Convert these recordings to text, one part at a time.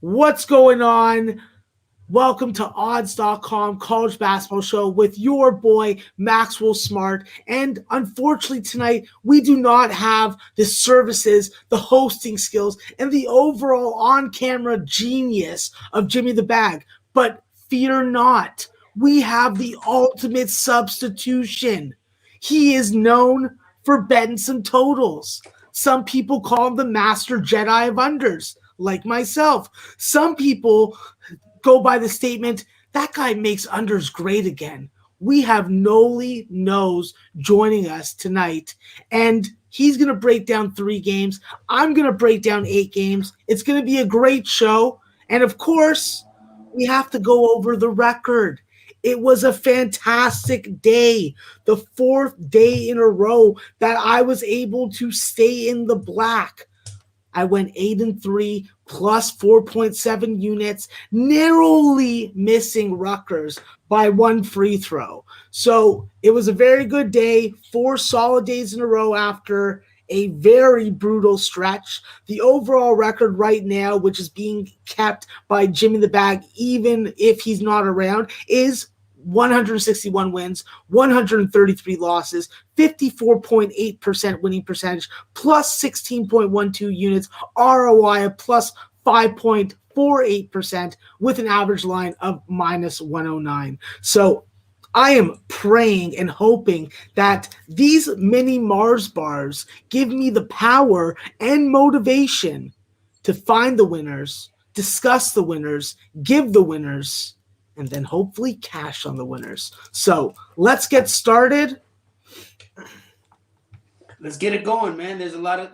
What's going on? Welcome to odds.com college basketball show with your boy Maxwell Smart. And unfortunately tonight, we do not have the services, the hosting skills, and the overall on-camera genius of Jimmy the Bag. But fear not, we have the ultimate substitution. He is known for betting some totals. Some people call him the master Jedi of unders, like myself. Some people go by the statement, that guy makes unders great again. We have Nolly Knows joining us tonight, and he's going to break down 3 games. I'm going to break down 8 games. It's going to be a great show. And of course, we have to go over the record. It was a fantastic day, the 4th day in a row that I was able to stay in the black. I went 8-3 plus 4.7 units, narrowly missing Rutgers by 1 free throw. So it was a very good day, 4 solid days in a row after a very brutal stretch. The overall record right now, which is being kept by Jimmy the Bag, even if he's not around, is 161 wins, 133 losses, 54.8% winning percentage, plus 16.12 units, ROI of plus 5.48% with an average line of minus 109. So I am praying and hoping that these mini Mars bars give me the power and motivation to find the winners, discuss the winners, give the winners, and then hopefully cash on the winners. So let's get started. Let's get it going, man. There's a lot of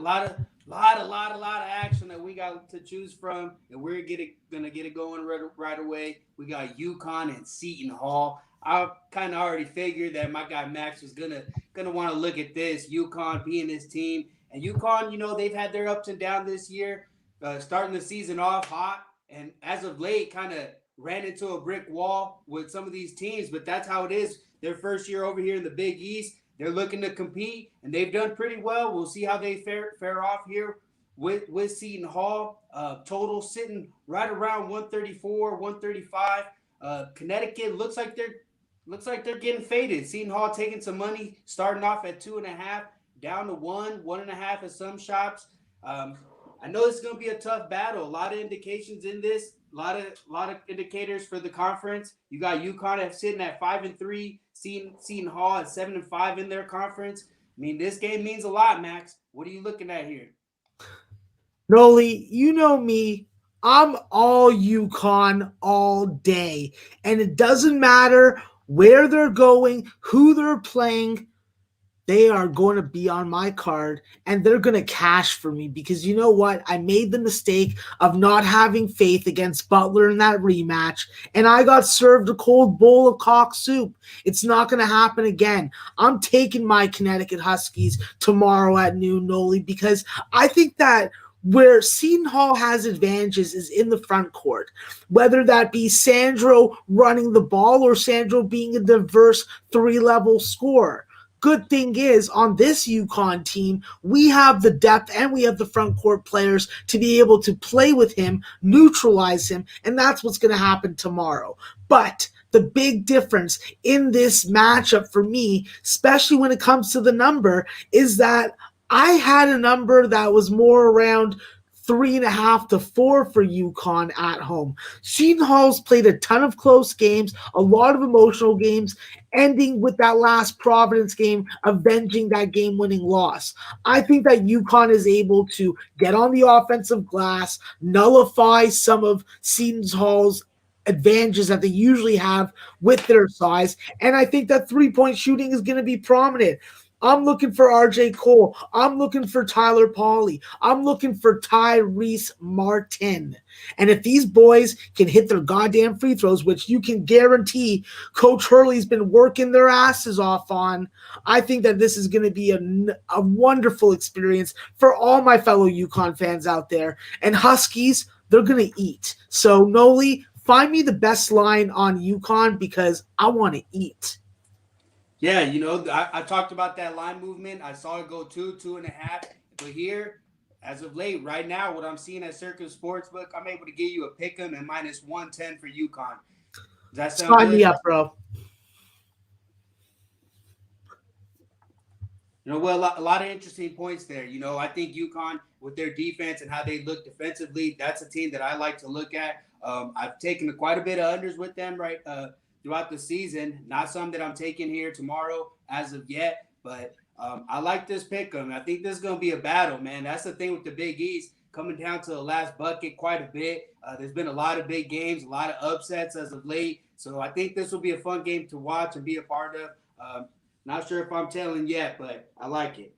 action that we got to choose from, and we're gonna get it going right away. We got UConn and Seton Hall. I kind of already figured that my guy Max was gonna want to look at this. UConn being his team, and UConn, they've had their ups and downs this year. Starting the season off hot, and as of late, kind of ran into a brick wall with some of these teams, but that's how it is. Their first year over here in the Big East, they're looking to compete, and they've done pretty well. We'll see how they fare off here with Seton Hall. Total sitting right around 134, 135. Connecticut looks like they're getting faded. Seton Hall taking some money, starting off at 2.5, down to 1.5 at some shops. I know this is going to be a tough battle. A lot of indications in this. A lot of indicators for the conference. You got UConn sitting at 5-3, Seton Hall at 7-5 in their conference. I mean, this game means a lot, Max. What are you looking at here? Nolly, you know me. I'm all UConn all day. And it doesn't matter where they're going, who they're playing. They are going to be on my card, and they're going to cash for me because you know what? I made the mistake of not having faith against Butler in that rematch, and I got served a cold bowl of cock soup. It's not going to happen again. I'm taking my Connecticut Huskies tomorrow at noon, Nolly, because I think that where Seton Hall has advantages is in the front court, whether that be Sandro running the ball or Sandro being a diverse 3-level scorer. Good thing is, on this UConn team, we have the depth and we have the front court players to be able to play with him, neutralize him, and that's what's going to happen tomorrow. But the big difference in this matchup for me, especially when it comes to the number, is that I had a number that was more around 3.5 to 4 for UConn at home. Seton Hall's played a ton of close games, a lot of emotional games, ending with that last Providence game, avenging that game-winning loss. I think that UConn is able to get on the offensive glass, nullify some of Seton Hall's advantages that they usually have with their size, and I think that three-point shooting is going to be prominent. I'm looking for RJ Cole. I'm looking for Tyler Pauley. I'm looking for Tyrese Martin. And if these boys can hit their goddamn free throws, which you can guarantee Coach Hurley's been working their asses off on, I think that this is going to be a wonderful experience for all my fellow UConn fans out there. And Huskies, they're going to eat. So, Nolly, find me the best line on UConn because I want to eat. Yeah, I talked about that line movement. I saw it go 2.5. But here, as of late, right now, what I'm seeing at Syracuse Sportsbook, I'm able to give you a pick 'em and minus 110 for UConn. Does that sound Sign me good? up, bro. Well, a lot of interesting points there. I think UConn, with their defense and how they look defensively, that's a team that I like to look at. I've taken quite a bit of unders with them throughout the season. Not some that I'm taking here tomorrow as of yet, but I like this pick 'em. I think this is going to be a battle, man. That's the thing with the Big East, coming down to the last bucket quite a bit. There's been a lot of big games, a lot of upsets as of late. So I think this will be a fun game to watch and be a part of. Not sure if I'm telling yet, but I like it.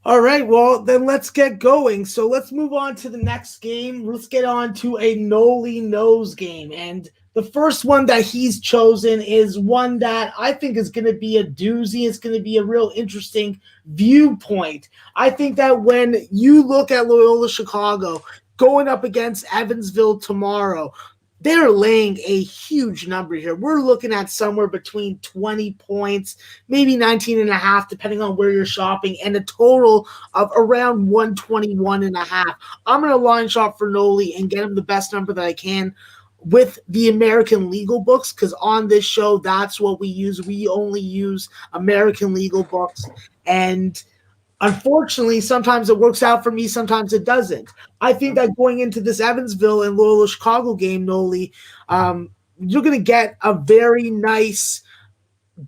All right, well, then let's get going. So let's move on to the next game. Let's get on to a Nolly Knows game. And the first one that he's chosen is one that I think is going to be a doozy. It's going to be a real interesting viewpoint. I think that when you look at Loyola Chicago going up against Evansville tomorrow, they're laying a huge number here. We're looking at somewhere between 20 points, maybe 19 and a half, depending on where you're shopping, and a total of around 121 and a half. I'm going to line shop for Nolly and get him the best number that I can with the American legal books, because on this show, that's what we use. We only use American legal books. And unfortunately, sometimes it works out for me, sometimes it doesn't. I think that going into this Evansville and Loyola Chicago game, Nolly, you're going to get a very nice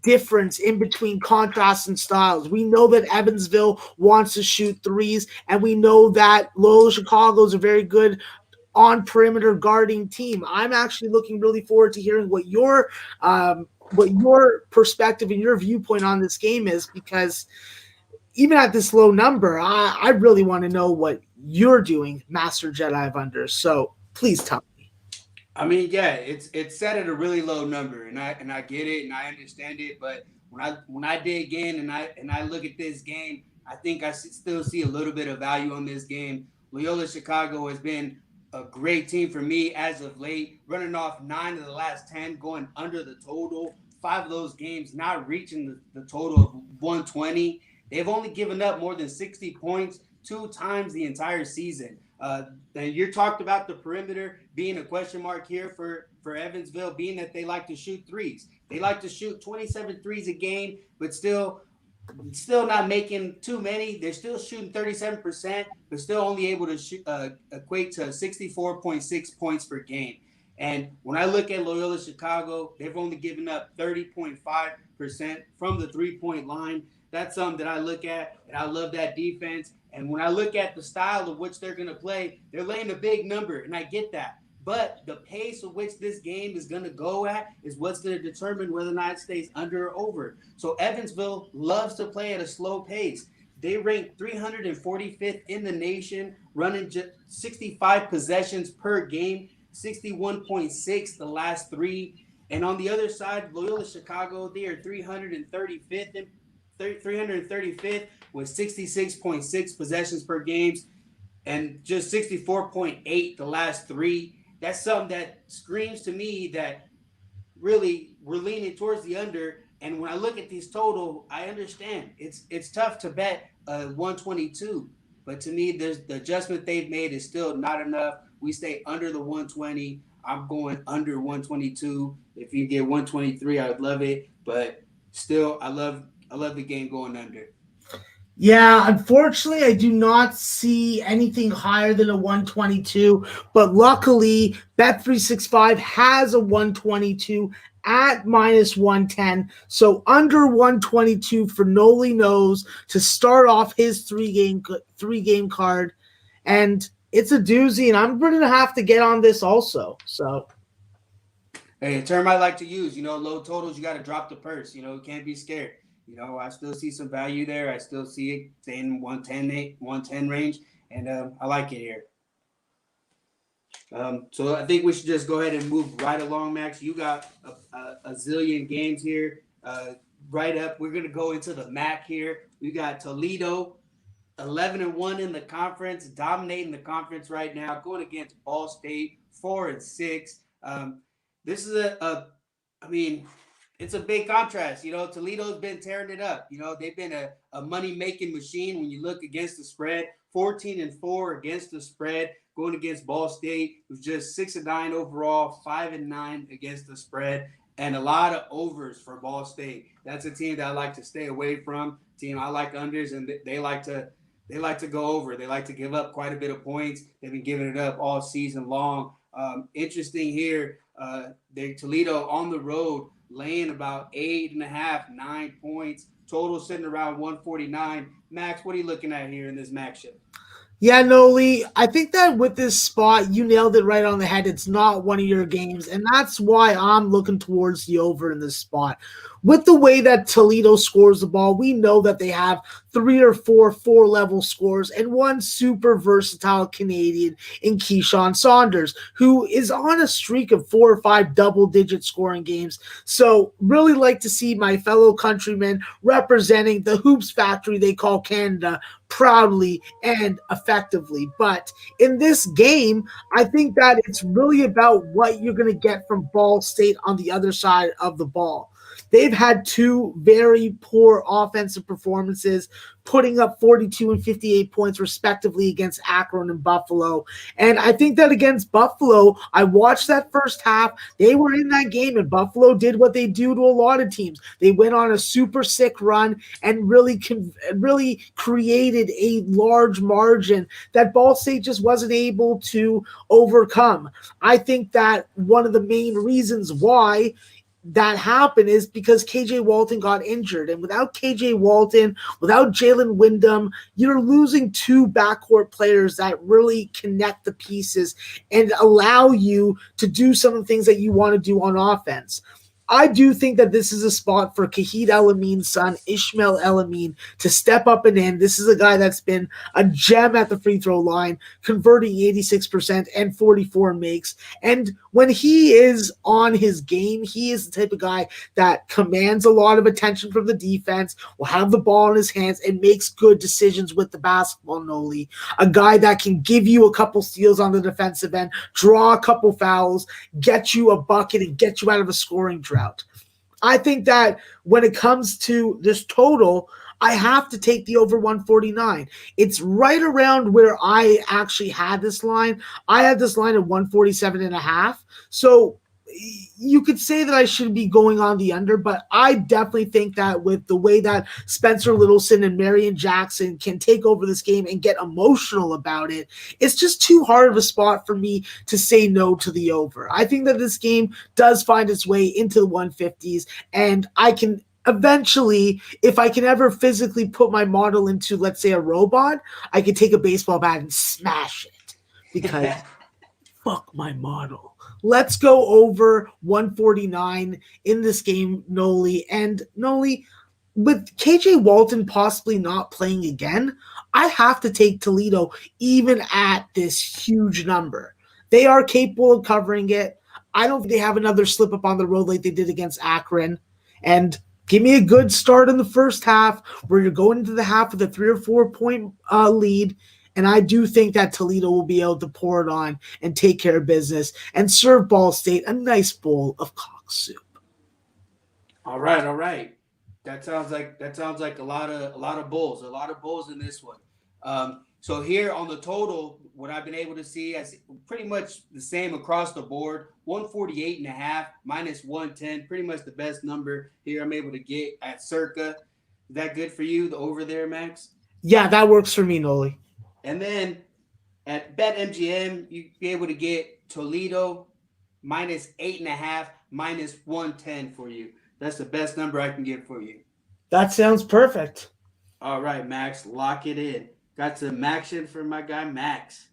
difference in between contrasts and styles. We know that Evansville wants to shoot threes, and we know that Loyola Chicago is a very good on perimeter guarding team. I'm actually looking really forward to hearing what your perspective and your viewpoint on this game is, because even at this low number, I really want to know what you're doing, Master Jedi of Unders. So please tell me. I mean, yeah, it's set at a really low number, and I get it and I understand it. But when I dig in and I look at this game, I think I still see a little bit of value on this game. Loyola Chicago has been a great team for me as of late, running off 9 of the last 10, going under the total. 5 of those games not reaching the total of 120. They've only given up more than 60 points 2 times the entire season. And you talked about the perimeter being a question mark here for Evansville, being that they like to shoot threes. They like to shoot 27 threes a game, but still not making too many. They're still shooting 37%, but still only able to equate to 64.6 points per game. And when I look at Loyola Chicago, they've only given up 30.5% from the three-point line. That's something that I look at, and I love that defense. And when I look at the style of which they're going to play, they're laying a big number, and I get that. But the pace of which this game is going to go at is what's going to determine whether or not it stays under or over. So Evansville loves to play at a slow pace. They rank 345th in the nation, running just 65 possessions per game, 61.6 the last 3. And on the other side, Loyola Chicago, they are 335th with 66.6 possessions per games and just 64.8 the last 3. That's something that screams to me that really we're leaning towards the under. And when I look at these total, I understand it's tough to bet 122, but to me, the adjustment they've made is still not enough. We stay under the 120. I'm going under 122. If you get 123, I would love it, but still, I love the game going under. Yeah, unfortunately, I do not see anything higher than a 122, but luckily, Bet365 has a 122 at minus 110. So under 122 for Nolly Knows to start off his three-game card. And it's a doozy, and I'm going to have to get on this also. So, hey, a term I like to use, low totals, you got to drop the purse. You can't be scared. I still see some value there. I still see it staying 110 range, and I like it here. So I think we should just go ahead and move right along, Max. You got a zillion games here. Right up, we're going to go into the MAC here. We got Toledo, 11-1 in the conference, dominating the conference right now, going against Ball State, 4-6. This is it's a big contrast. Toledo's been tearing it up. They've been a money-making machine when you look against the spread. 14-4 against the spread, going against Ball State, who's just 6-9 overall, 5-9 against the spread, and a lot of overs for Ball State. That's a team that I like to stay away from. Team I like unders, and they like to go over. They like to give up quite a bit of points. They've been giving it up all season long. Interesting here, Toledo on the road, laying about 8.5, 9 points. Total sitting around 149. Max, what are you looking at here in this matchup? Yeah, Nolly, I think that with this spot, you nailed it right on the head. It's not one of your games, and that's why I'm looking towards the over in this spot. With the way that Toledo scores the ball, we know that they have 3 or 4 level scores and one super versatile Canadian in Keyshawn Saunders, who is on a streak of 4 or 5 double-digit scoring games. So really like to see my fellow countrymen representing the hoops factory they call Canada proudly and effectively. But in this game, I think that it's really about what you're going to get from Ball State on the other side of the ball. They've had 2 very poor offensive performances, putting up 42 and 58 points respectively against Akron and Buffalo. And I think that against Buffalo, I watched that first half. They were in that game, and Buffalo did what they do to a lot of teams. They went on a super sick run and really created a large margin that Ball State just wasn't able to overcome. I think that one of the main reasons why that happened is because KJ Walton got injured. And without KJ Walton, without Jalen Wyndham, you're losing 2 backcourt players that really connect the pieces and allow you to do some of the things that you want to do on offense. I do think that this is a spot for Kahid El-Amin's son, Ishmael El-Amin, to step up and in. This is a guy that's been a gem at the free throw line, converting 86% and 44 makes. And when he is on his game, he is the type of guy that commands a lot of attention from the defense, will have the ball in his hands, and makes good decisions with the basketball, Nolly. A guy that can give you a couple steals on the defensive end, draw a couple fouls, get you a bucket, and get you out of a scoring drought. I think that when it comes to this total, I have to take the over 149. It's right around where I actually had this line. I had this line at 147.5. So you could say that I should be going on the under, but I definitely think that with the way that Spencer Littleson and Marion Jackson can take over this game and get emotional about it, it's just too hard of a spot for me to say no to the over. I think that this game does find its way into the 150s, and I can eventually, if I can ever physically put my model into, let's say, a robot, I can take a baseball bat and smash it because fuck my model. Let's go over 149 in this game, Nolly. And Nolly, with KJ Walton possibly not playing again, I have to take Toledo even at this huge number. They are capable of covering it. I don't think they have another slip up on the road like they did against Akron. And give me a good start in the first half where you're going into the half with a 3 or 4 point lead. And I do think that Toledo will be able to pour it on and take care of business and serve Ball State a nice bowl of cock soup. All right. That sounds like a lot of bulls in this one. So here on the total, what I've been able to see, I see pretty much the same across the board. 148.5 minus 110, pretty much the best number here I'm able to get at circa. Is that good for you? The over there, Max? Yeah, that works for me, Nolly. And then at BetMGM, you'd be able to get Toledo minus 8.5, minus 110 for you. That's the best number I can get for you. That sounds perfect. All right, Max, lock it in. Got some action for my guy, Max.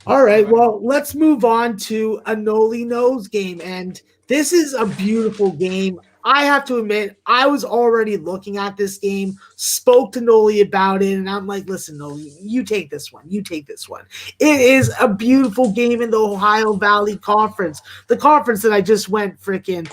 All right, well, let's move on to a Nolly Nose game. And this is a beautiful game. I have to admit, I was already looking at this game, spoke to Nolly about it, and I'm like, listen, Nolly, you take this one. You take this one. It is a beautiful game in the Ohio Valley Conference, the conference that I just went freaking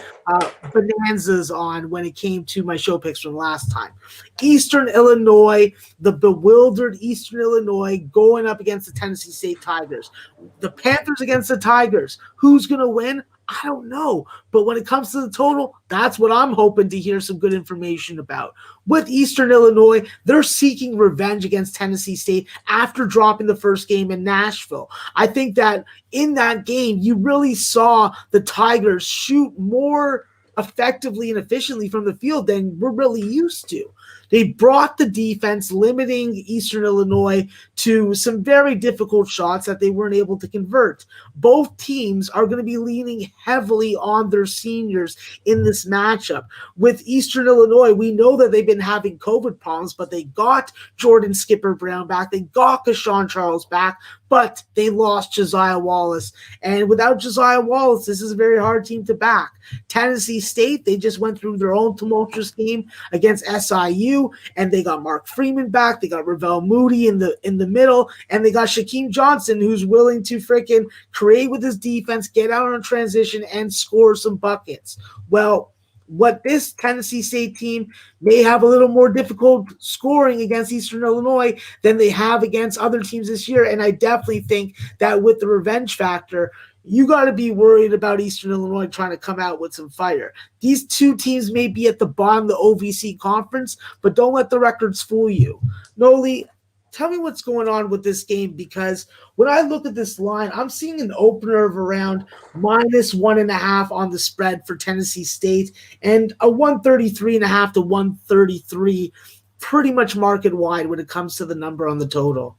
bonanzas on when it came to my show picks from last time. Eastern Illinois, the bewildered Eastern Illinois going up against the Tennessee State Tigers. The Panthers against the Tigers. Who's going to win? I don't know. But when it comes to the total, that's what I'm hoping to hear some good information about. With Eastern Illinois, they're seeking revenge against Tennessee State after dropping the first game in Nashville. I think that in that game, you really saw the Tigers shoot more effectively and efficiently from the field than we're really used to. They brought the defense, limiting Eastern Illinois to some very difficult shots that they weren't able to convert. Both teams are going to be leaning heavily on their seniors in this matchup. With Eastern Illinois, we know that they've been having COVID problems, but they got Jordan Skipper Brown back. They got Kashawn Charles back, but they lost Josiah Wallace. And without Josiah Wallace, this is a very hard team to back. Tennessee State, they just went through their own tumultuous game against SIU, and they got Mark Freeman back. They got Ravel Moody in the middle, and they got Shaquem Johnson, who's willing to freaking create with his defense, get out on transition, and score some buckets. Well, what this Tennessee State team may have a little more difficult scoring against Eastern Illinois than they have against other teams this year. And I definitely think that with the revenge factor, you got to be worried about Eastern Illinois trying to come out with some fire. These two teams may be at the bottom of the OVC conference, but don't let the records fool you. Nolly, tell me what's going on with this game, because when I look at this line, I'm seeing an opener of around -1.5 on the spread for Tennessee State and a 133.5 to 133 pretty much market wide when it comes to the number on the total.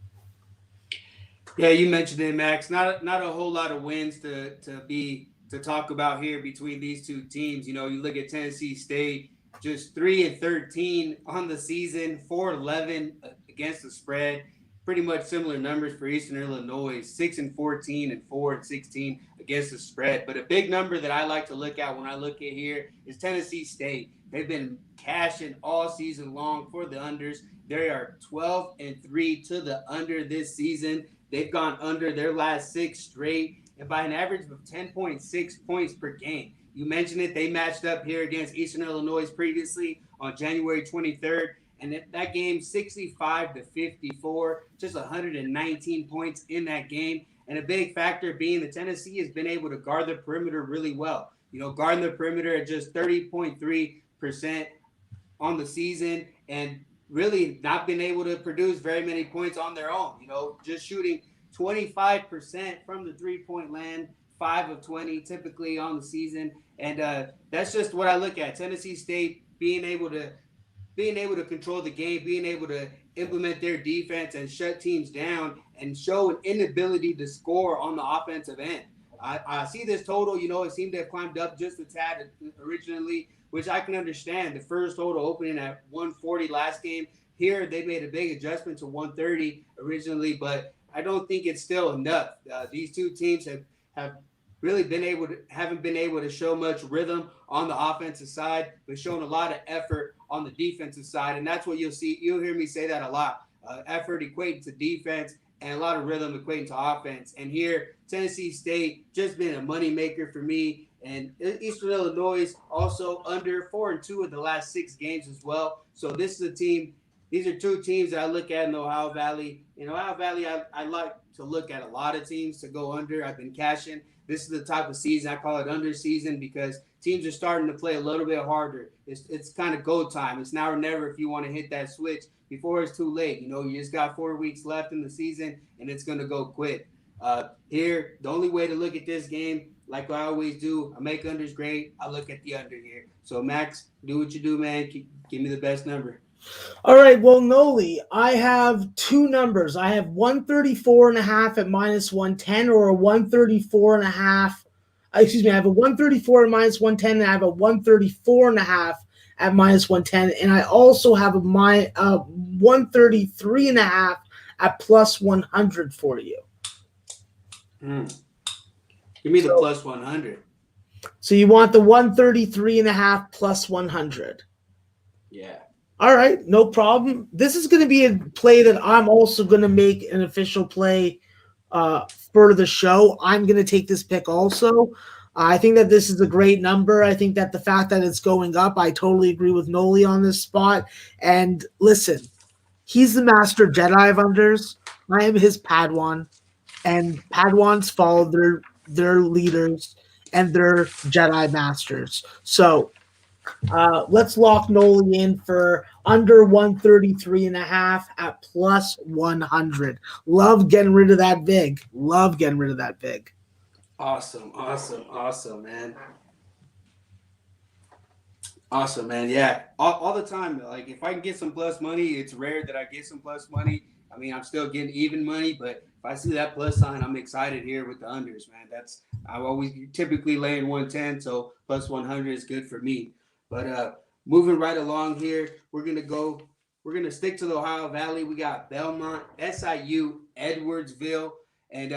Yeah, you mentioned it, Max. Not a whole lot of wins to talk about here between these two teams. You look at Tennessee State, just 3-13 on the season, 4-11 against the spread. Pretty much similar numbers for Eastern Illinois, 6-14 and 4-16 against the spread. But a big number that I like to look at when I look at here is Tennessee State. They've been cashing all season long for the unders. They are 12-3 to the under this season. They've gone under their last 6 straight, and by an average of 10.6 points per game. You mentioned it. They matched up here against Eastern Illinois previously on January 23rd, and that game 65-54, just 119 points in that game. And a big factor being that Tennessee has been able to guard the perimeter really well. Guarding the perimeter at just 30.3% on the season, and really not been able to produce very many points on their own. Just shooting 25% from the three-point land, 5 of 20 typically on the season. And that's just what I look at. Tennessee State being able to control the game, being able to implement their defense and shut teams down and show an inability to score on the offensive end. I see this total, it seemed to have climbed up just a tad originally, which I can understand. The first total opening at 140 last game. Here, they made a big adjustment to 130 originally, but I don't think it's still enough. These two teams have really haven't been able to show much rhythm on the offensive side, but shown a lot of effort on the defensive side. And that's what you'll see. You'll hear me say that a lot. Effort equating to defense and a lot of rhythm equating to offense. And here, Tennessee State just been a moneymaker for me. And Eastern Illinois also under 4-2 of the last 6 games as well. So this is a team. These are two teams that I look at in the Ohio Valley. In Ohio Valley, I like to look at a lot of teams to go under. I've been cashing. This is the type of season I call it under season, because teams are starting to play a little bit harder. It's kind of go time. It's now or never if you want to hit that switch before it's too late. You just got 4 weeks left in the season, and it's going to go quick. Here, the only way to look at this game, like I always do, I make unders great. I look at the under here. So, Max, do what you do, man. Give me the best number. All right, well, Nolly, I have 2 numbers. I have 134.5 at -110, or a 134.5. Excuse me, I have a 134 at -110, and I have a 134.5 at -110, and I also have a 133.5 at +100 for you. Give me the +100. So you want the 133.5 +100. Yeah. All right, no problem. This is going to be a play that I'm also going to make an official play for the show. I'm going to take this pick also. I think that this is a great number. I think that the fact that it's going up, I totally agree with Nolly on this spot. And listen, he's the master Jedi of unders. I am his Padawan, and Padawans follow their leaders. and they're Jedi Masters. So let's lock Nolly in for under 133.5 at plus 100. Love getting rid of that VIG. Love getting rid of that VIG. Awesome, awesome, awesome, man. Awesome, man. Yeah, all the time. Like, if I can get some plus money, it's rare that I get some plus money. I mean, I'm still getting even money, but if I see that plus sign, I'm excited here with the unders, man. I always typically laying 110, so plus 100 is good for me. But moving right along here, we're gonna stick to the Ohio Valley. We got Belmont, SIU, Edwardsville, and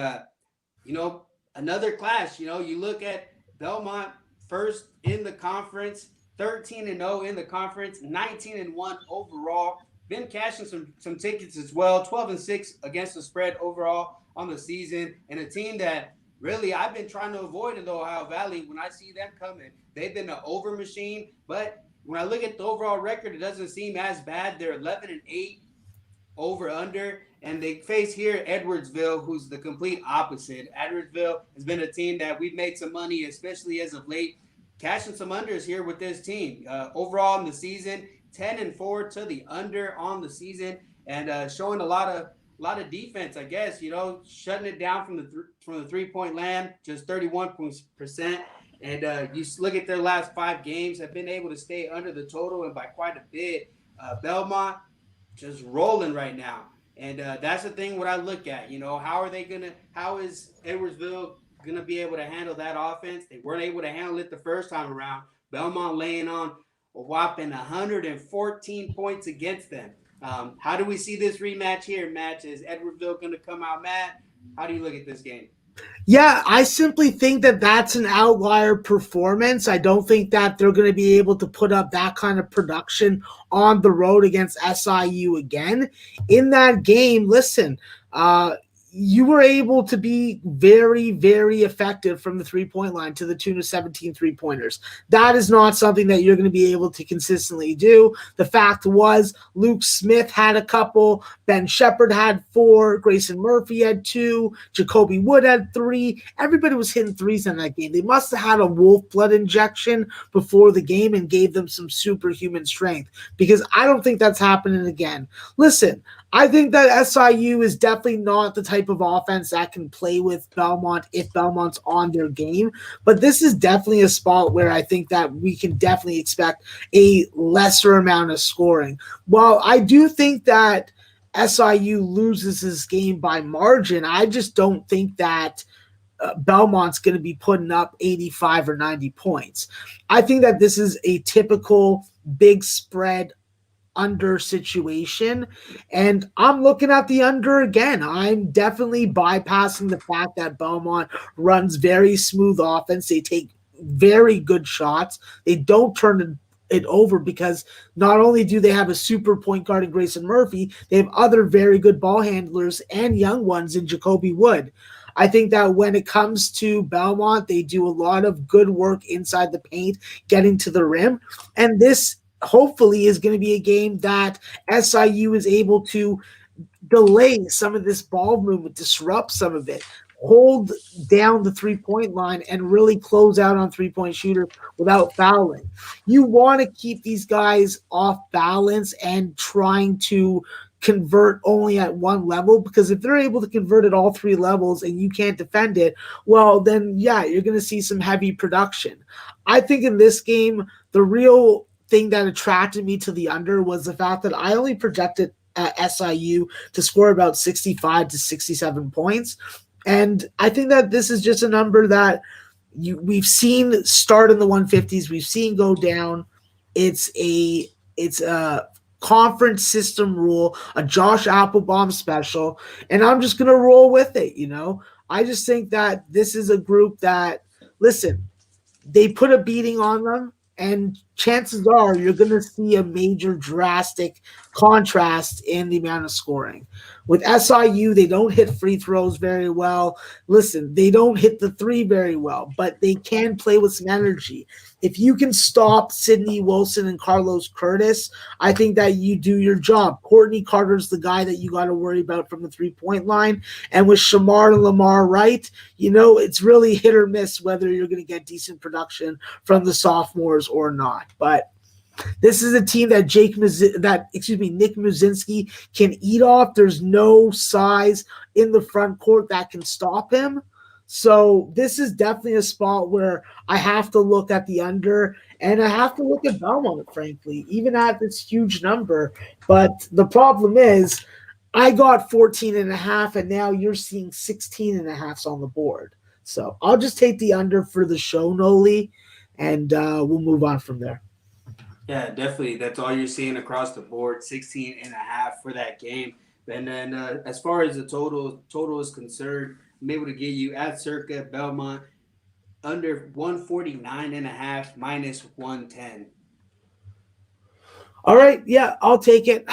you know, another class. You know, you look at Belmont first in the conference, 13-0 in the conference, 19-1 overall. Been cashing some tickets as well, 12-6 against the spread overall on the season, and a team that really I've been trying to avoid in the Ohio Valley. When I see them coming, they've been an over machine, but when I look at the overall record, it doesn't seem as bad. They're 11-8 over under, and they face here Edwardsville, who's the complete opposite. Edwardsville has been a team that we've made some money, especially as of late, cashing some unders here with this team. Overall in the season, 10-4 to the under on the season, and showing a lot of defense. I guess, you know, shutting it down from the 3-point land, just 31%. And you look at their last 5 games, have been able to stay under the total and by quite a bit. Belmont just rolling right now. And that's the thing what I look at. You know, how is Edwardsville going to be able to handle that offense? They weren't able to handle it the first time around. Belmont laying on a whopping 114 points against them. How do we see this rematch here, Match? Is Edwardsville going to come out mad? How do you look at this game? Yeah, I simply think that that's an outlier performance. I don't think that they're going to be able to put up that kind of production on the road against SIU again. In that game, listen, you were able to be very, very effective from the 3-point line to the tune of 17 3-pointers. That is not something that you're going to be able to consistently do. The fact was, Luke Smith had a couple, Ben Shepard had 4, Grayson Murphy had 2, Jacoby Wood had 3. Everybody was hitting threes in that game. They must have had a wolf blood injection before the game and gave them some superhuman strength, because I don't think that's happening again. Listen, I think that SIU is definitely not the type of offense that can play with Belmont if Belmont's on their game. But this is definitely a spot where I think that we can definitely expect a lesser amount of scoring. While I do think that SIU loses this game by margin, I just don't think that Belmont's going to be putting up 85 or 90 points. I think that this is a typical big spread under situation, and I'm looking at the under again. I'm definitely bypassing the fact that Belmont runs very smooth offense. They take very good shots. They don't turn it over, because not only do they have a super point guard in Grayson Murphy, they have other very good ball handlers and young ones in Jacoby Wood. I think that when it comes to Belmont, they do a lot of good work inside the paint, getting to the rim, and this hopefully is going to be a game that SIU is able to delay some of this ball movement, disrupt some of it, hold down the 3-point line, and really close out on 3-point shooters without fouling. You want to keep these guys off balance and trying to convert only at one level, because if they're able to convert at all 3 levels and you can't defend it, well, then yeah, you're going to see some heavy production. I think in this game, the real thing that attracted me to the under was the fact that I only projected SIU to score about 65 to 67 points. And I think that this is just a number that we've seen start in the 150s. We've seen go down. It's a conference system rule, a Josh Applebaum special, and I'm just going to roll with it. You know, I just think that this is a group that, listen, they put a beating on them, and chances are you're going to see a major drastic contrast in the amount of scoring. With SIU, they don't hit free throws very well. Listen, they don't hit the three very well, but they can play with some energy. If you can stop Sidney Wilson and Carlos Curtis, I think that you do your job. Courtney Carter's the guy that you got to worry about from the three-point line. And with Shamar and Lamar Wright, it's really hit or miss whether you're going to get decent production from the sophomores or not. But this is a team that Nick Muszynski can eat off. There's no size in the front court that can stop him. So this is definitely a spot where I have to look at the under, and I have to look at Belmont, frankly, even at this huge number. But the problem is I got 14.5, and now you're seeing 16.5s on the board. So I'll just take the under for the show, Nolly, and we'll move on from there. Yeah, definitely. That's all you're seeing across the board, 16.5 for that game. And then as far as the total is concerned, I'm able to get you at circa Belmont under 149.5 minus 110. All right. Yeah, I'll take it.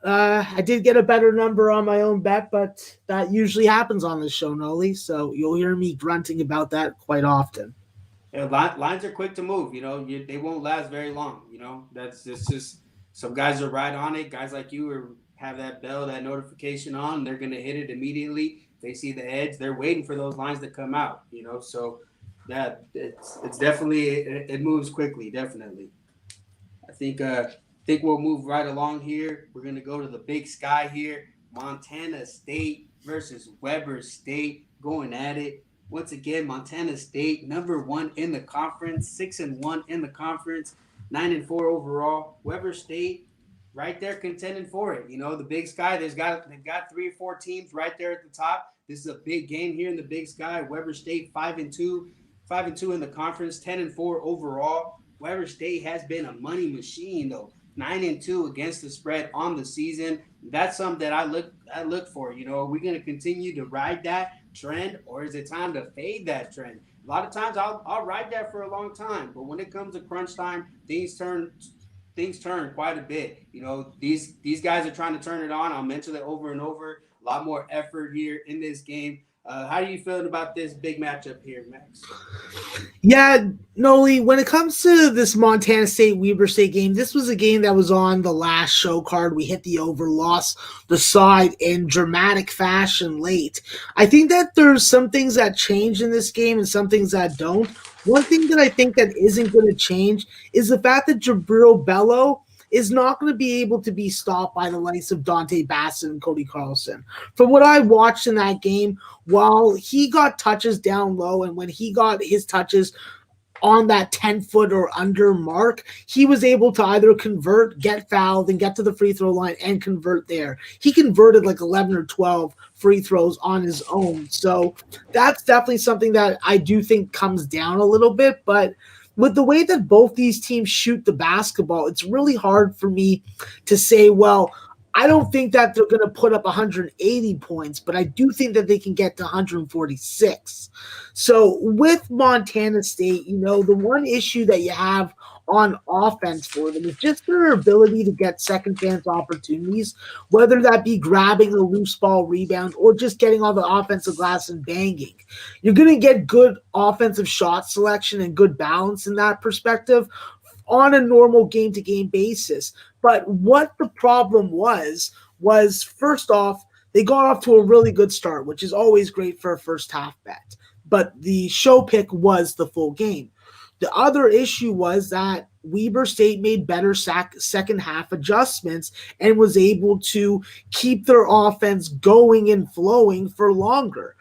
I did get a better number on my own bet, but that usually happens on this show, Nolly. So you'll hear me grunting about that quite often. Yeah, lines are quick to move. They won't last very long. That's just some guys are right on it. Guys like you have that bell, that notification on. They're going to hit it immediately. They see the edge. They're waiting for those lines to come out. So that it's definitely it moves quickly. Definitely. I think we'll move right along here. We're going to go to the Big Sky here. Montana State versus Weber State going at it. Once again, Montana State, number 1 in the conference, 6-1 in the conference, 9-4 overall. Weber State, right there contending for it. The Big Sky, they've got 3 or 4 teams right there at the top. This is a big game here in the Big Sky. Weber State 5-2 in the conference, 10-4 overall. Weber State has been a money machine though, 9-2 against the spread on the season. That's something that I look for. Are we going to continue to ride that trend, or is it time to fade that trend? A lot of times I'll ride that for a long time, but when it comes to crunch time, things turn quite a bit. These guys are trying to turn it on. I'll mention it over and over. A lot more effort here in this game. How are you feeling about this big matchup here, Max? Yeah, Nolly, when it comes to this Montana State-Weber State game, this was a game that was on the last show card. We hit the over, lost the side in dramatic fashion late. I think that there's some things that change in this game and some things that don't. One thing that I think that isn't going to change is the fact that Jabril Bello is not going to be able to be stopped by the likes of Dante Bassett and Cody Carlson. From what I watched in that game, while he got touches down low and when he got his touches on that 10-foot or under mark, he was able to either convert, get fouled, and get to the free throw line and convert there. He converted like 11 or 12 free throws on his own. So that's definitely something that I do think comes down a little bit, but with the way that both these teams shoot the basketball, it's really hard for me to say, well, I don't think that they're going to put up 180 points, but I do think that they can get to 146. So with Montana State, the one issue that you have on offense for them is just their ability to get second chance opportunities, whether that be grabbing a loose ball rebound or just getting on the offensive glass and banging. You're going to get good offensive shot selection and good balance in that perspective on a normal game-to-game basis. But what the problem was first off, they got off to a really good start, which is always great for a first half bet. But the show pick was the full game. The other issue was that Weber State made better second half adjustments and was able to keep their offense going and flowing for longer.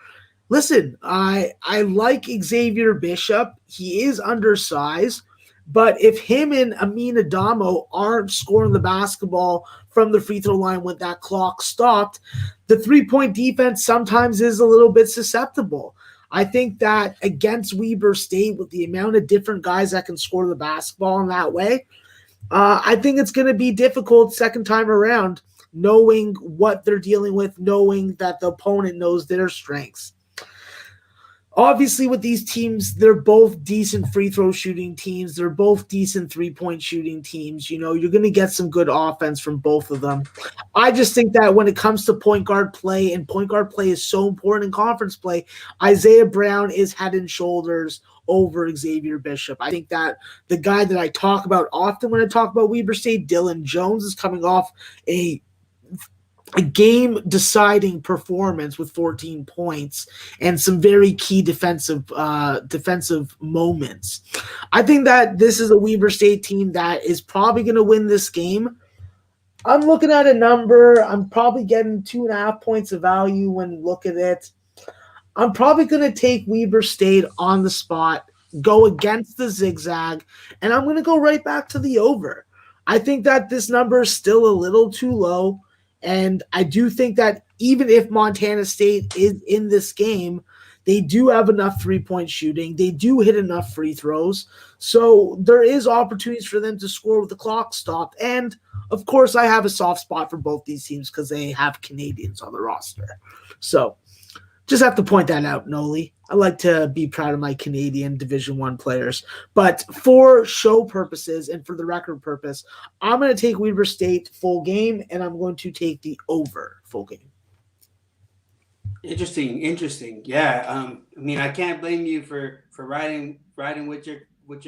Listen, I like Xavier Bishop. He is undersized. But if him and Amin Adamo aren't scoring the basketball from the free throw line when that clock stopped, the three-point defense sometimes is a little bit susceptible. I think that against Weber State, with the amount of different guys that can score the basketball in that way, I think it's going to be difficult second time around, knowing what they're dealing with, knowing that the opponent knows their strengths. Obviously, with these teams, they're both decent free throw shooting teams. They're both decent 3-point shooting teams. You're going to get some good offense from both of them. I just think that when it comes to point guard play, and point guard play is so important in conference play, Isaiah Brown is head and shoulders over Xavier Bishop. I think that the guy that I talk about often when I talk about Weber State, Dylan Jones, is coming off a game-deciding performance with 14 points and some very key defensive moments. I think that this is a Weber State team that is probably going to win this game. I'm looking at a number. I'm probably getting 2.5 points of value when look at it. I'm probably going to take Weber State on the spot, go against the zigzag, and I'm going to go right back to the over. I think that this number is still a little too low. And I do think that even if Montana State is in this game, they do have enough 3-point shooting. They do hit enough free throws. So there is opportunities for them to score with the clock stopped. And, of course, I have a soft spot for both these teams because they have Canadians on the roster. So just have to point that out, Nolly. I like to be proud of my Canadian Division I players. But for show purposes and for the record purpose, I'm going to take Weber State full game, and I'm going to take the over full game. Interesting. Yeah. I mean, I can't blame you for riding with your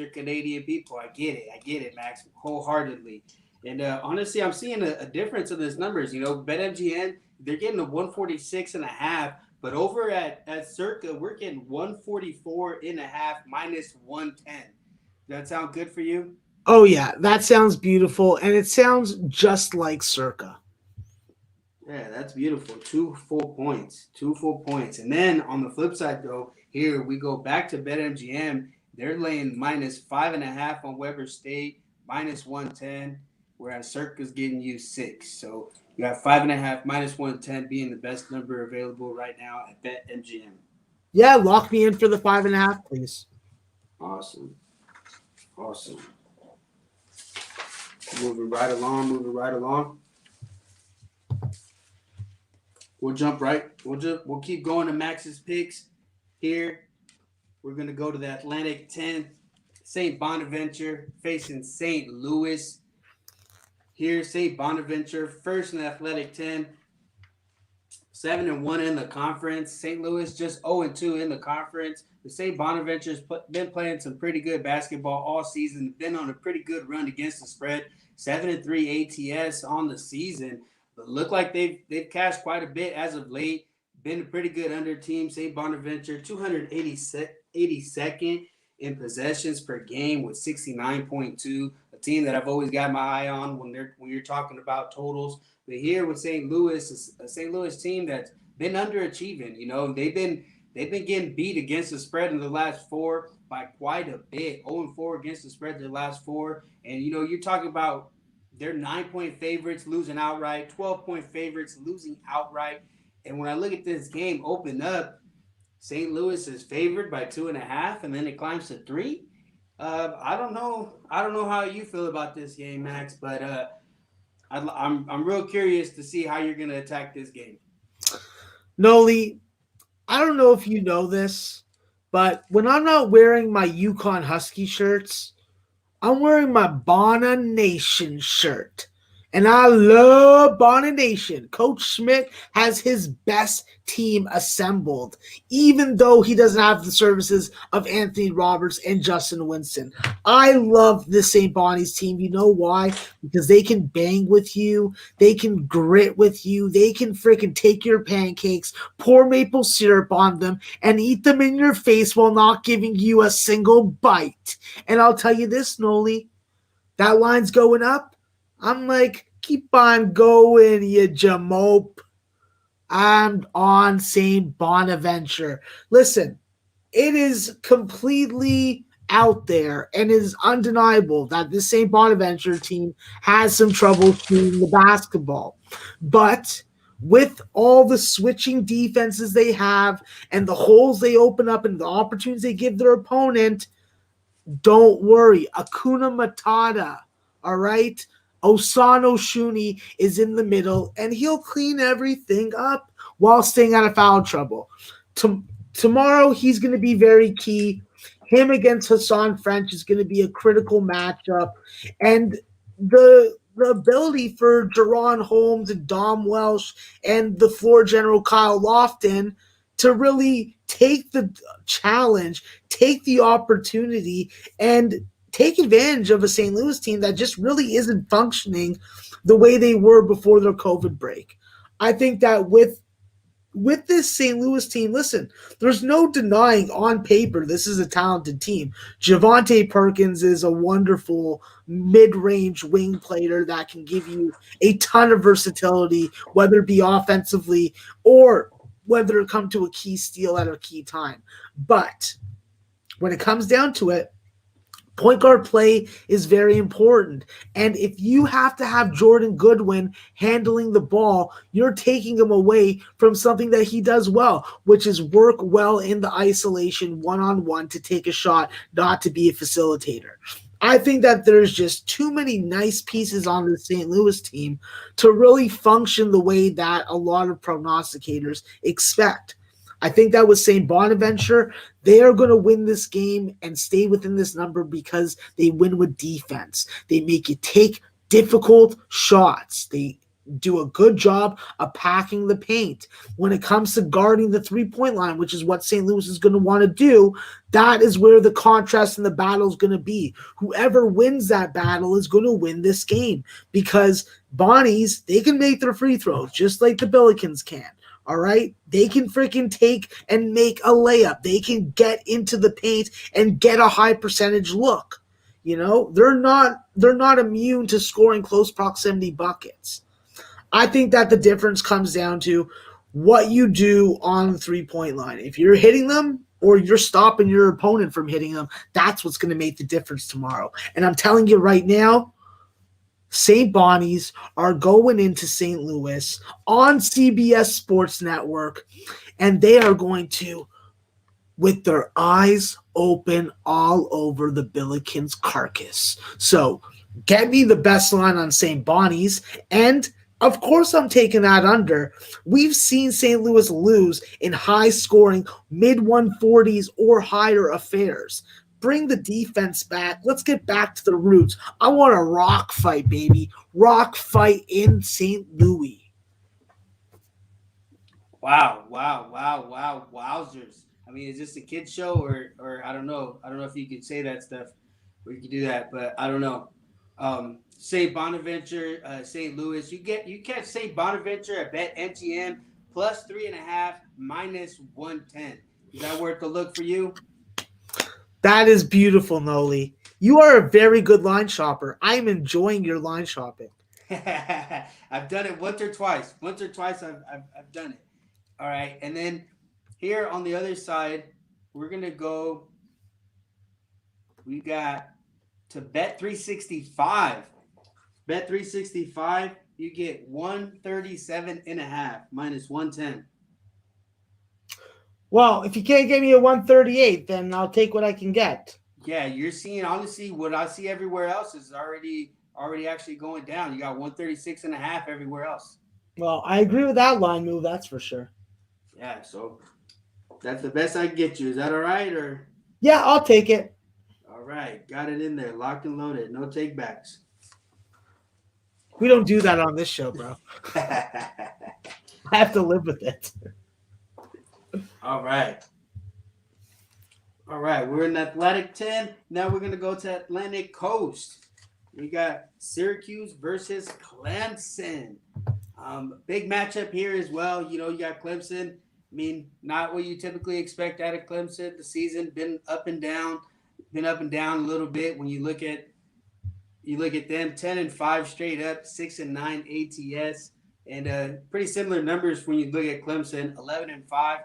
Canadian people. I get it, Max, wholeheartedly. And honestly, I'm seeing a difference in those numbers. BetMGM, they're getting a 146.5. But over at Circa, we're getting 144.5 minus 110. Does that sound good for you? Oh, yeah. That sounds beautiful. And it sounds just like Circa. Yeah, that's beautiful. 2 full points. 2 full points. And then on the flip side, though, here we go back to BetMGM. They're laying minus 5.5 on Weber State, minus 110, whereas Circa's getting you 6. So you got 5.5 minus 110 being the best number available right now at BetMGM. Yeah, lock me in for the 5.5, please. Awesome. Moving right along. We'll jump right. We'll keep going to Max's picks here. We're gonna go to the Atlantic 10. St. Bonaventure facing St. Louis. Here, St. Bonaventure, first in the Athletic 10, 7-1 in the conference. St. Louis just 0-2 in the conference. The St. Bonaventure's been playing some pretty good basketball all season. Been on a pretty good run against the spread. 7-3 ATS on the season. But look like they've cashed quite a bit as of late. Been a pretty good under team. St. Bonaventure, 282nd in possessions per game with 69.2. A team that I've always got my eye on when you're talking about totals. But here with St. Louis, a St. Louis team that's been underachieving. They've been getting beat against the spread in the last 4 by quite a bit. 0-4 against the spread in the last 4. And you're talking about they're 9-point favorites losing outright, 12-point favorites losing outright. And when I look at this game open up, St. Louis is favored by 2.5, and then it climbs to 3. I don't know how you feel about this game, Max, but I'm real curious to see how you're going to attack this game. Nolly, I don't know if you know this, but when I'm not wearing my Yukon Husky shirts, I'm wearing my Bona Nation shirt. And I love Bona Nation. Coach Schmidt has his best team assembled, even though he doesn't have the services of Anthony Roberts and Justin Winston. I love this St. Bonnie's team. You know why? Because they can bang with you. They can grit with you. They can freaking take your pancakes, pour maple syrup on them, and eat them in your face while not giving you a single bite. And I'll tell you this, Nolly, that line's going up. I'm like, keep on going, you jamope. I'm on St. Bonaventure. Listen, it is completely out there and it is undeniable that this St. Bonaventure team has some trouble shooting the basketball. But with all the switching defenses they have and the holes they open up and the opportunities they give their opponent, don't worry. Akuna Matata, all right? Osano Shuni is in the middle, and he'll clean everything up while staying out of foul trouble. tomorrow he's going to be very key. Him against Hassan French is going to be a critical matchup, and the ability for Jerron Holmes and Dom Welsh and the floor general Kyle Lofton to really take the challenge, take the opportunity, and take advantage of a St. Louis team that just really isn't functioning the way they were before their COVID break. I think that with this St. Louis team, listen, there's no denying on paper this is a talented team. Javonte Perkins is a wonderful mid-range wing player that can give you a ton of versatility, whether it be offensively or whether it come to a key steal at a key time. But when it comes down to it, point guard play is very important. And if you have to have Jordan Goodwin handling the ball, you're taking him away from something that he does well, which is work well in the isolation one-on-one to take a shot, not to be a facilitator. I think that there's just too many nice pieces on the St. Louis team to really function the way that a lot of prognosticators expect. I think that was St. Bonaventure. They are going to win this game and stay within this number because they win with defense. They make you take difficult shots. They do a good job of packing the paint. When it comes to guarding the three-point line, which is what St. Louis is going to want to do, that is where the contrast in the battle is going to be. Whoever wins that battle is going to win this game because Bonnies, they can make their free throws just like the Billikens can. All right. They can freaking take and make a layup. They can get into the paint and get a high percentage look. You know, they're not immune to scoring close proximity buckets. I think that the difference comes down to what you do on the 3-point line. If you're hitting them or you're stopping your opponent from hitting them, that's what's going to make the difference tomorrow. And I'm telling you right now, St. Bonnie's are going into St. Louis on CBS Sports Network, and they are going to, with their eyes open all over the Billikens' carcass. So get me the best line on St. Bonnie's, and of course I'm taking that under. We've seen St. Louis lose in high-scoring mid-140s or higher affairs. Bring the defense back. Let's get back to the roots. I want a rock fight, baby. Rock fight in St. Louis. Wow, wowzers. I mean, is this a kid show or I don't know. I don't know if you could say that stuff or you could do that, but I don't know. St. Bonaventure, St. Louis. You catch St. Bonaventure at Bet NTM plus 3.5 minus 110. Is that worth the look for you? That is beautiful, Nolly. You are a very good line shopper. I am enjoying your line shopping. I've done it once or twice. I've done it. All right. And then here on the other side, we're going to go. We got to Bet 365. Bet 365, you get 137.5 minus 110. Well, if you can't get me a 138, then I'll take what I can get. Yeah, you're seeing, honestly, what I see everywhere else is already actually going down. You got 136.5 everywhere else. Well, I agree with that line move, that's for sure. Yeah, so that's the best I can get you. Is that all right? Or yeah, I'll take it. All right, got it in there, locked and loaded. No takebacks. We don't do that on this show, bro. I have to live with it. All right. We're in Athletic 10. Now we're going to go to Atlantic Coast. We got Syracuse versus Clemson. Big matchup here as well. You know, you got Clemson. I mean, not what you typically expect out of Clemson. The season been up and down a little bit. When you look at them, 10-5 straight up, 6-9 ATS, and pretty similar numbers when you look at Clemson, 11-5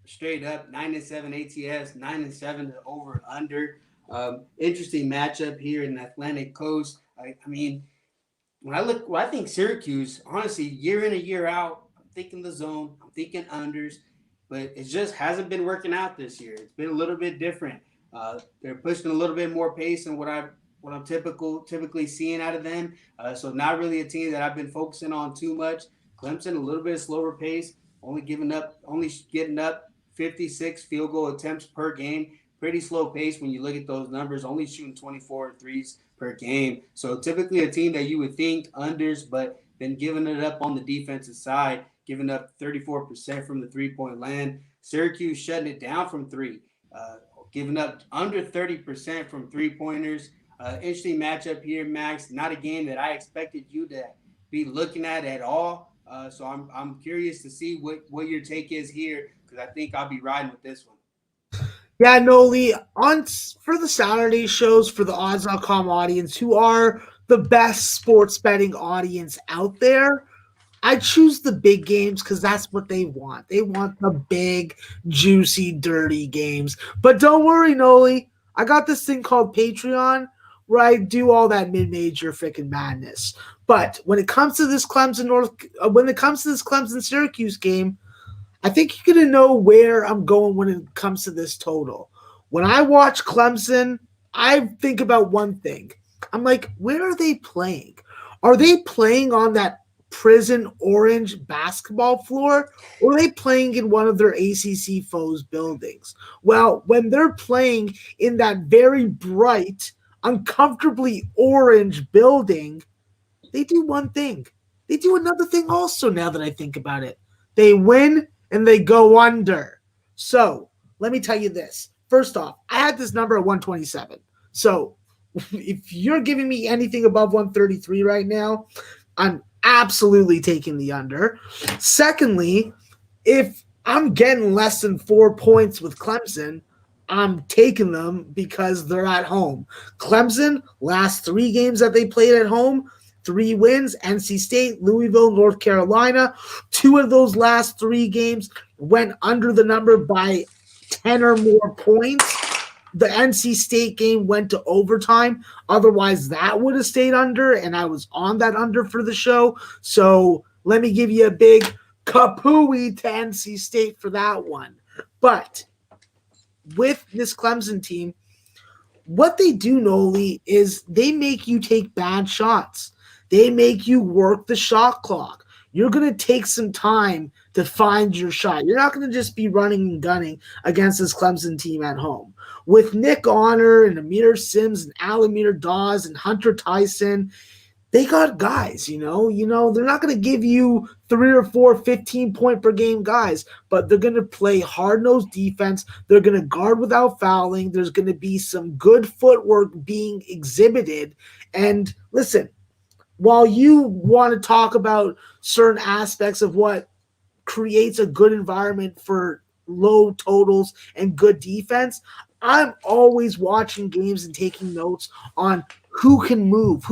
straight up, 9-7 ATS, 9-7 to over under. Interesting matchup here in the Atlantic Coast. I mean, when I think Syracuse, honestly, year in and year out, I'm thinking the zone, I'm thinking unders, but it just hasn't been working out this year. It's been a little bit different. They're pushing a little bit more pace than what I'm typically seeing out of them. So not really a team that I've been focusing on too much. Clemson, a little bit slower pace, only getting up 56 field goal attempts per game. Pretty slow pace when you look at those numbers, only shooting 24 threes per game. So typically a team that you would think unders, but been giving it up on the defensive side, giving up 34% from the three-point land. Syracuse shutting it down from three, giving up under 30% from three-pointers. Interesting matchup here, Max. Not a game that I expected you to be looking at all. So I'm curious to see what your take is here, because I think I'll be riding with this one. Yeah, Nolly, for the Saturday shows for the odds.com audience, who are the best sports betting audience out there, I choose the big games because that's what they want. They want the big, juicy, dirty games. But don't worry, Nolly. I got this thing called Patreon where I do all that mid-major freaking madness. But when it comes to this Clemson Syracuse game, I think you're going to know where I'm going when it comes to this total. When I watch Clemson, I think about one thing. I'm like, where are they playing? Are they playing on that prison orange basketball floor, or are they playing in one of their ACC foes buildings? Well, when they're playing in that very bright, uncomfortably orange building, they do one thing. They do another thing also, now that I think about it. They win and they go under. So let me tell you this. First off, I had this number at 127. So if you're giving me anything above 133 right now, I'm absolutely taking the under. Secondly, if I'm getting less than 4 points with Clemson, I'm taking them because they're at home. Clemson, last 3 games that they played at home, 3 wins, NC State, Louisville, North Carolina. 2 of those last 3 games went under the number by 10 or more points. The NC State game went to overtime. Otherwise, that would have stayed under, and I was on that under for the show. So let me give you a big kapooey to NC State for that one. But with this Clemson team, what they do, Nolly, is they make you take bad shots. They make you work the shot clock. You're going to take some time to find your shot. You're not going to just be running and gunning against this Clemson team at home. With Nick Honor and Amir Sims and Alamir Dawes and Hunter Tyson, they got guys, they're not going to give you 3 or 4 15-point per game guys, but they're going to play hard-nosed defense. They're going to guard without fouling. There's going to be some good footwork being exhibited. And listen, while you want to talk about certain aspects of what creates a good environment for low totals and good defense, I'm always watching games and taking notes on who can move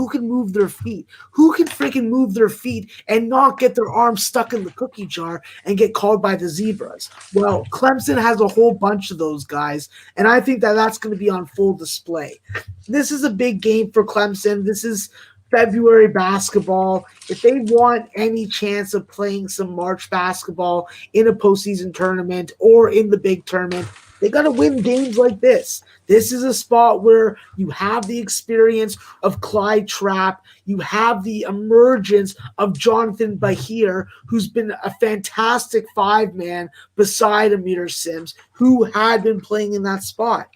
their feet, who can freaking move their feet and not get their arms stuck in the cookie jar and get called by the Zebras. Well, Clemson has a whole bunch of those guys, and I think that that's going to be on full display. This is a big game for Clemson. This is February basketball. If they want any chance of playing some March basketball in a postseason tournament or in the big tournament, they got to win games like this. This is a spot where you have the experience of Clyde Trapp. You have the emergence of Jonathan Bahir, who's been a fantastic 5-man beside Amir Sims, who had been playing in that spot.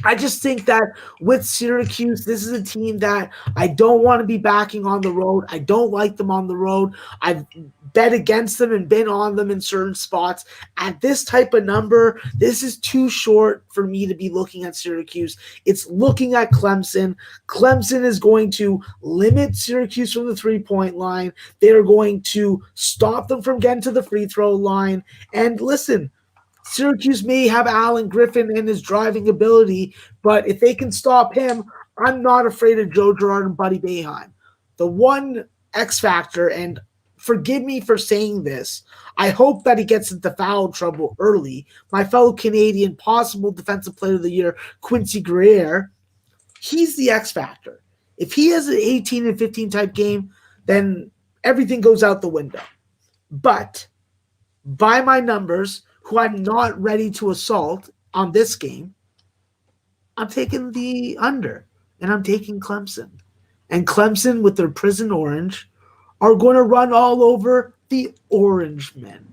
I just think that with Syracuse, this is a team that I don't want to be backing on the road. I don't like them on the road. I've bet against them and been on them in certain spots. At this type of number, this is too short for me to be looking at Syracuse. It's looking at Clemson. Clemson is going to limit Syracuse from the 3-point line. They are going to stop them from getting to the free throw line. And listen, Syracuse may have Alan Griffin and his driving ability, but if they can stop him, I'm not afraid of Joe Girard and Buddy Boeheim. The one X factor, and forgive me for saying this, I hope that he gets into foul trouble early. My fellow Canadian possible defensive player of the year, Quincy Greer, he's the X factor. If he has an 18 and 15 type game, then everything goes out the window. But by my numbers, who I'm not ready to assault on this game, I'm taking the under, and I'm taking Clemson. And Clemson, with their prison orange, are going to run all over the Orange Men.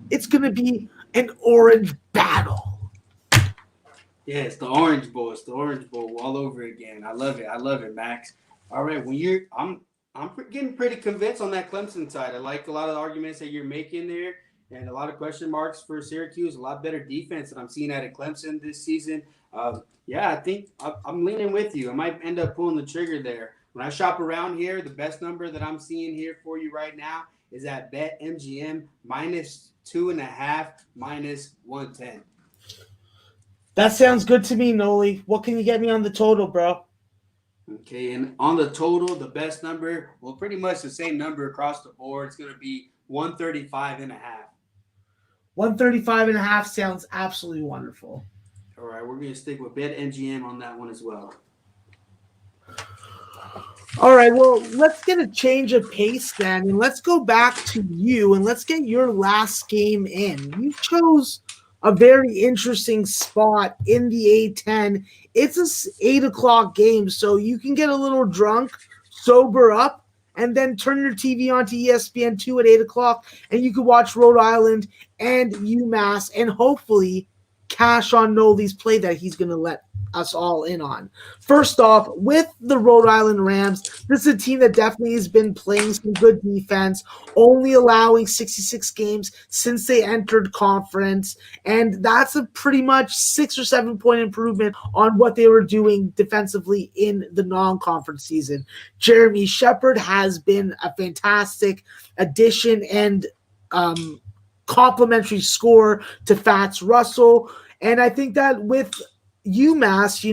It's going to be an orange battle. Yeah, it's the Orange Bowl. It's the Orange Bowl all over again. I love it. I love it, Max. All right, I'm getting pretty convinced on that Clemson side. I like a lot of the arguments that you're making there, and a lot of question marks for Syracuse. A lot better defense that I'm seeing out of Clemson this season. Yeah, I think I'm leaning with you. I might end up pulling the trigger there. When I shop around here, the best number that I'm seeing here for you right now is at BetMGM -2.5 -110. That sounds good to me, Nolly. What can you get me on the total, bro? Okay, and on the total, the best number, well, pretty much the same number across the board. It's going to be 135.5. 135.5 sounds absolutely wonderful. All right, we're going to stick with BetMGM on that one as well. All right, well, let's get a change of pace then, and let's go back to you, and let's get your last game in. You chose a very interesting spot in the A10. It's a 8 o'clock game, so you can get a little drunk, sober up, and then turn your TV on to ESPN2 at 8 o'clock, and you can watch Rhode Island and UMass, and hopefully cash on Nolly's play that he's going to let us all in on. First off, with the Rhode Island Rams, this is a team that definitely has been playing some good defense, only allowing 66 games since they entered conference, and that's a pretty much 6 or 7 point improvement on what they were doing defensively in the non-conference season. Jeremy Shepard has been a fantastic addition and complimentary score to Fats Russell, and I think that with UMass,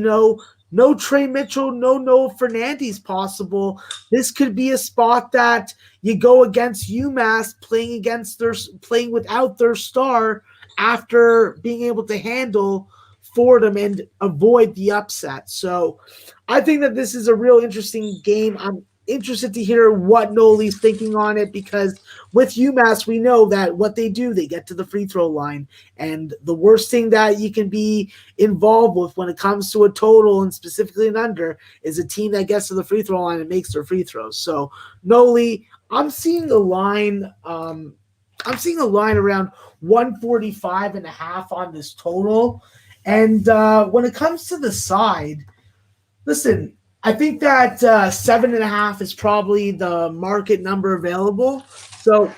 no Trey Mitchell, no Noah Fernandez possible. This could be a spot that you go against UMass playing without their star after being able to handle Fordham and avoid the upset. So I think that this is a real interesting game. I'm interested to hear what Nolly's thinking on it, because with UMass, we know that what they do, they get to the free throw line. And the worst thing that you can be involved with when it comes to a total and specifically an under is a team that gets to the free throw line and makes their free throws. So Nolly, I'm seeing a line around 145.5 on this total. And when it comes to the side, listen, I think that 7.5 is probably the market number available. So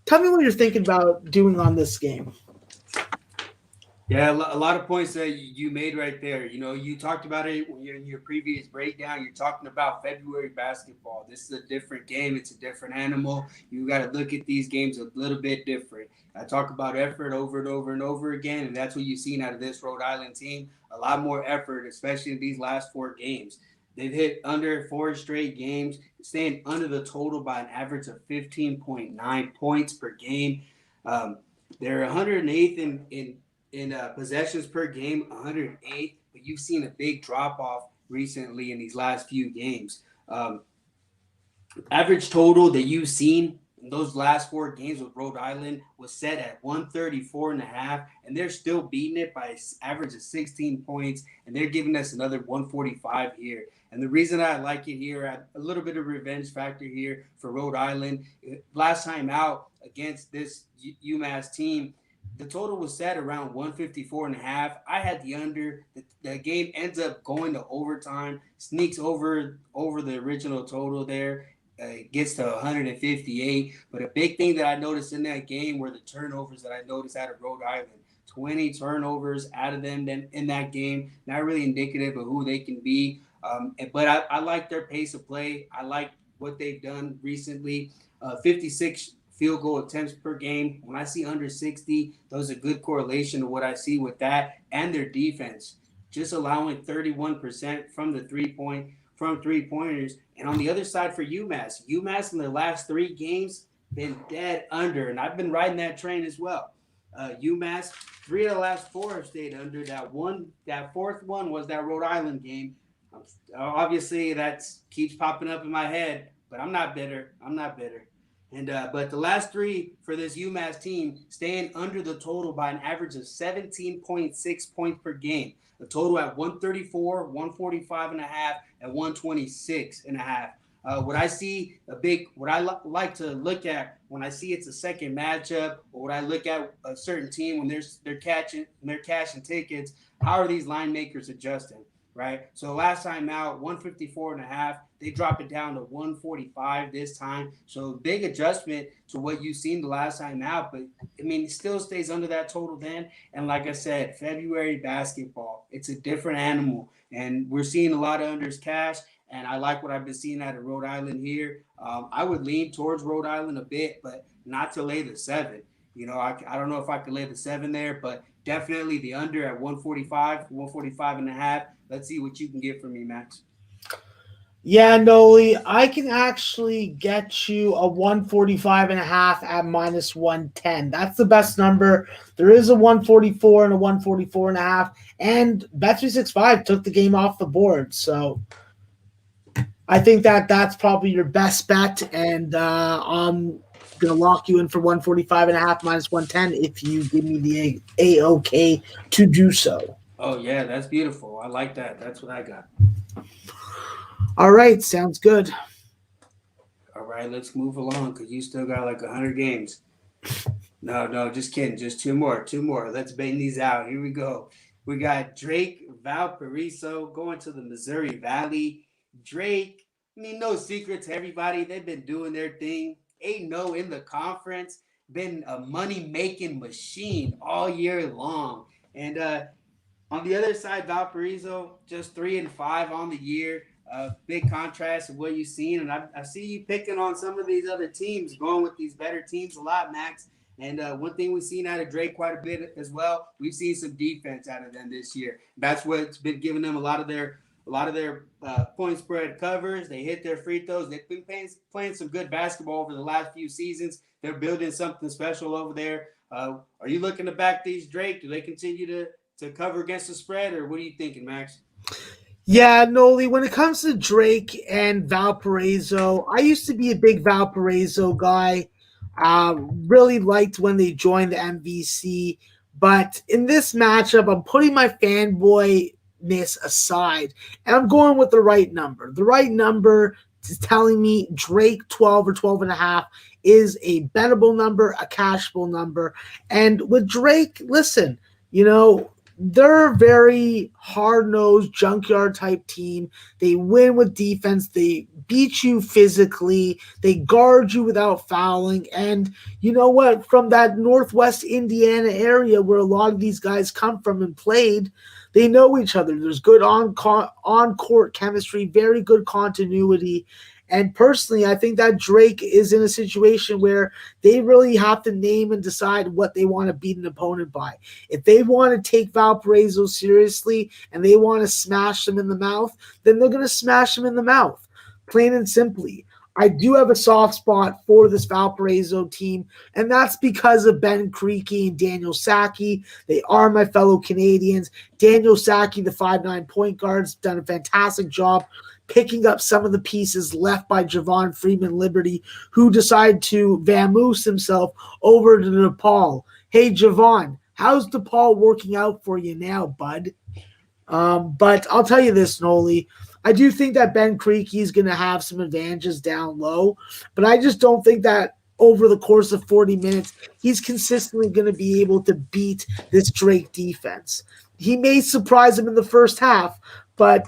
tell me what you're thinking about doing on this game. Yeah, a lot of points that you made right there. You talked about it when you're in your previous breakdown. You're talking about February basketball. This is a different game. It's a different animal. You got to look at these games a little bit different. I talk about effort over and over and over again, and that's what you've seen out of this Rhode Island team. A lot more effort, especially in these last 4 games. They've hit under 4 straight games, staying under the total by an average of 15.9 points per game. They're 108th in possessions per game, 108th, but you've seen a big drop-off recently in these last few games. Average total that you've seen in those last 4 games with Rhode Island was set at 134.5, and they're still beating it by an average of 16 points, and they're giving us another 145 here. And the reason I like it here, a little bit of revenge factor here for Rhode Island. Last time out against this UMass team, the total was set around 154.5. I had the under. The game ends up going to overtime, sneaks over the original total there. Gets to 158. But a big thing that I noticed in that game were the turnovers that I noticed out of Rhode Island. 20 turnovers out of them in that game. Not really indicative of who they can be. But I like their pace of play. I like what they've done recently. 56 field goal attempts per game. When I see under 60, those are good correlation to what I see with that and their defense. Just allowing 31% from the three-pointers. And on the other side for UMass in the last 3 games been dead under, and I've been riding that train as well. UMass, 3 of the last 4 have stayed under. That 4th one was that Rhode Island game. Obviously, that keeps popping up in my head, but I'm not bitter. And but the last 3 for this UMass team staying under the total by an average of 17.6 points per game. The total at 134, 145.5, and 126.5. What I see what I like to look at when I see it's a second matchup, or when I look at a certain team when they're cashing tickets, how are these line makers adjusting? Right. So last time out, 154 and a half, they drop it down to 145 this time. So big adjustment to what you've seen the last time out. But I mean, it still stays under that total then. And like I said, February basketball, it's a different animal. And we're seeing a lot of unders cash. And I like what I've been seeing out of Rhode Island here. I would lean towards Rhode Island a bit, but not to lay the 7. I don't know if I could lay the 7 there, but definitely the under at 145, 145 and a half. Let's see what you can get for me, Max. Yeah, Nolly, I can actually get you a 145 and a half at minus 110. That's the best number. There is a 144 and a 144 and a half, and Bet365 took the game off the board. So I think that's probably your best bet, and I'm going to lock you in for 145 and a half minus 110 if you give me the A-OK to do so. Oh, yeah, that's beautiful. I like that. That's what I got. All right, sounds good. All right, let's move along because you still got like 100 games. No, just kidding. Just two more. Let's bang these out. Here we go. We got Drake Valparaiso going to the Missouri Valley. Drake, I mean, no secret to everybody. They've been doing their thing. 8-0 in the conference. Been a money-making machine all year long. And on the other side, Valparaiso, just 3-5 on the year. Big contrast of what you've seen. And I see you picking on some of these other teams, going with these better teams a lot, Max. And one thing we've seen out of Drake quite a bit as well, we've seen some defense out of them this year. That's what's been giving them a lot of their point spread covers. They hit their free throws. They've been playing some good basketball over the last few seasons. They're building something special over there. Are you looking to back these Drake? Do they continue to cover against the spread, or what are you thinking, Max? Yeah, Nolly, when it comes to Drake and Valparaiso, I used to be a big Valparaiso guy. Really liked when they joined the MVC. But in this matchup, I'm putting my fanboyness aside, and I'm going with the right number. The right number is telling me Drake 12 or 12 and a half is a bettable number, a cashable number. And with Drake, listen, they're a very hard-nosed, junkyard-type team. They win with defense. They beat you physically. They guard you without fouling. And you know what? From that Northwest Indiana area where a lot of these guys come from and played, they know each other. There's good on-court chemistry, very good continuity. And personally, I think that Drake is in a situation where they really have to name and decide what they want to beat an opponent by. If they want to take Valparaiso seriously and they want to smash them in the mouth, then they're going to smash them in the mouth, plain and simply. I do have a soft spot for this Valparaiso team, and that's because of Ben Creaky and Daniel Sacchi. They are my fellow Canadians. Daniel Sacchi, the 5'9" point guard, has done a fantastic job picking up some of the pieces left by Javon Freeman Liberty, who decided to vamoose himself over to DePaul. Hey, Javon, how's DePaul working out for you now, bud? But I'll tell you this, Nolly. I do think that Ben Creaky is going to have some advantages down low, but I just don't think that over the course of 40 minutes, he's consistently going to be able to beat this Drake defense. He may surprise him in the first half, but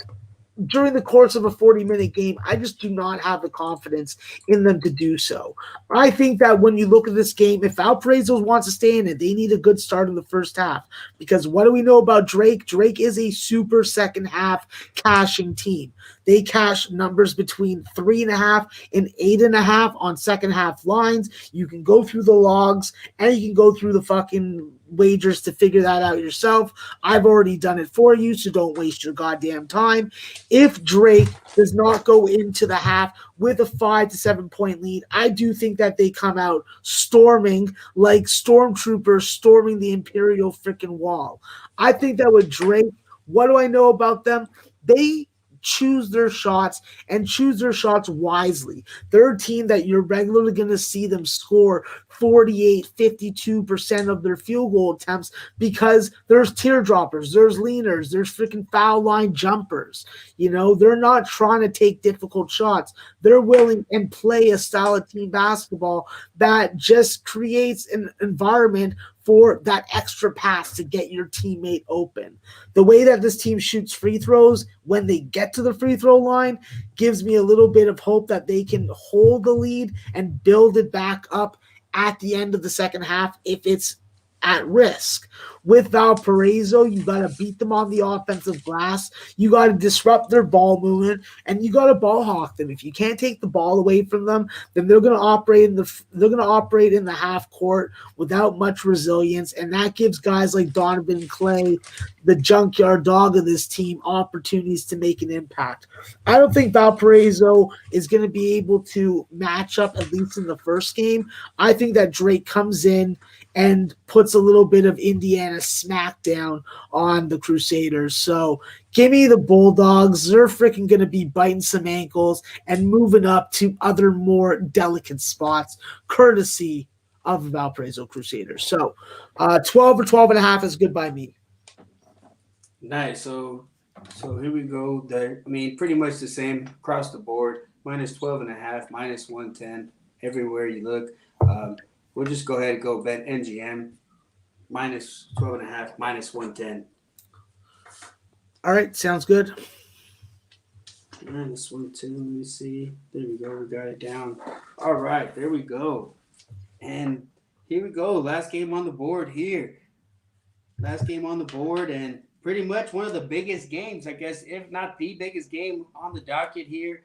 during the course of a 40-minute game, I just do not have the confidence in them to do so. I think that when you look at this game, if Valparaiso wants to stay in it, they need a good start in the first half. Because what do we know about Drake? Drake is a super second half cashing team. They cash numbers between 3.5 and 8.5 on second half lines. You can go through the logs and you can go through the fucking wagers to figure that out yourself. I've already done it for you, so don't waste your goddamn time. If Drake does not go into the half with a 5 to 7 point lead, I do think that they come out storming like stormtroopers storming the Imperial freaking wall. I think that with Drake, what do I know about them? They choose their shots and choose their shots wisely. They're a team that you're regularly going to see them score 48, 52% of their field goal attempts because there's teardroppers, there's leaners, there's freaking foul line jumpers. They're not trying to take difficult shots. They're willing and play a style of team basketball that just creates an environment for that extra pass to get your teammate open. The way that this team shoots free throws when they get to the free throw line gives me a little bit of hope that they can hold the lead and build it back up at the end of the second half if it's at risk. With Valparaiso, you got to beat them on the offensive glass. You got to disrupt their ball movement, and you got to ball hawk them. If you can't take the ball away from them, then they're going to operate in the half court without much resilience, and that gives guys like Donovan Clay, the junkyard dog of this team, opportunities to make an impact. I don't think Valparaiso is going to be able to match up, at least in the first game. I think that Drake comes in and puts a little bit of Indiana smackdown on the Crusaders. So give me the Bulldogs. They're freaking going to be biting some ankles and moving up to other more delicate spots, courtesy of the Valparaiso Crusaders. So 12 or 12 and a half is good by me. Nice. So here we go. Pretty much the same across the board. Minus 12 and a half, minus 110 everywhere you look. We'll just go ahead and go bet NGM. Minus 12 and a half, minus 110. All right, sounds good. Minus 110, let me see. There we go, we got it down. All right, there we go. And here we go, last game on the board here. Last game on the board, and pretty much one of the biggest games, I guess, if not the biggest game on the docket here,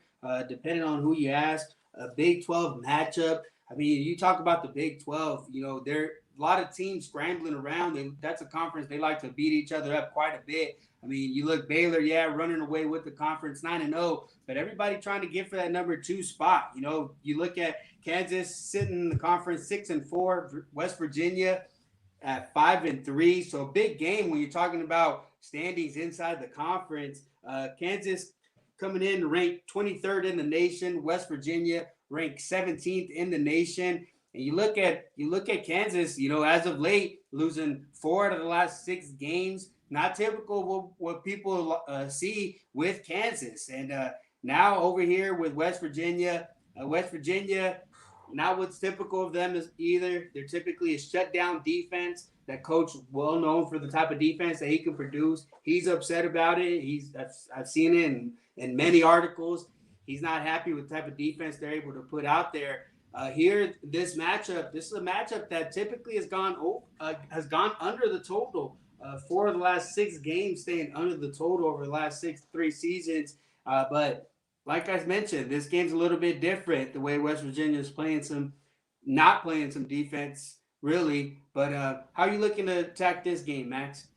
depending on who you ask. A Big 12 matchup. You talk about the Big 12, there are a lot of teams scrambling around, and that's a conference they like to beat each other up quite a bit. You look Baylor, running away with the conference 9-0, but everybody trying to get for that number 2 spot. You look at Kansas sitting in the conference 6-4, West Virginia at 5-3. So a big game when you're talking about standings inside the conference. Kansas coming in ranked 23rd in the nation, West Virginia ranked 17th in the nation. And you look at Kansas, as of late, losing 4 out of the last 6 games. Not typical of what people see with Kansas. And now over here with West Virginia, not what's typical of them is either. They're typically a shutdown defense. That coach well known for the type of defense that he can produce. He's upset about it. I've seen it in many articles. He's not happy with the type of defense they're able to put out there. This is a matchup that typically has gone under the total. 4 of the last 6 games staying under the total over the last 3 seasons. But like I mentioned, this game's a little bit different. The way West Virginia is not playing some defense really. But how are you looking to attack this game, Max?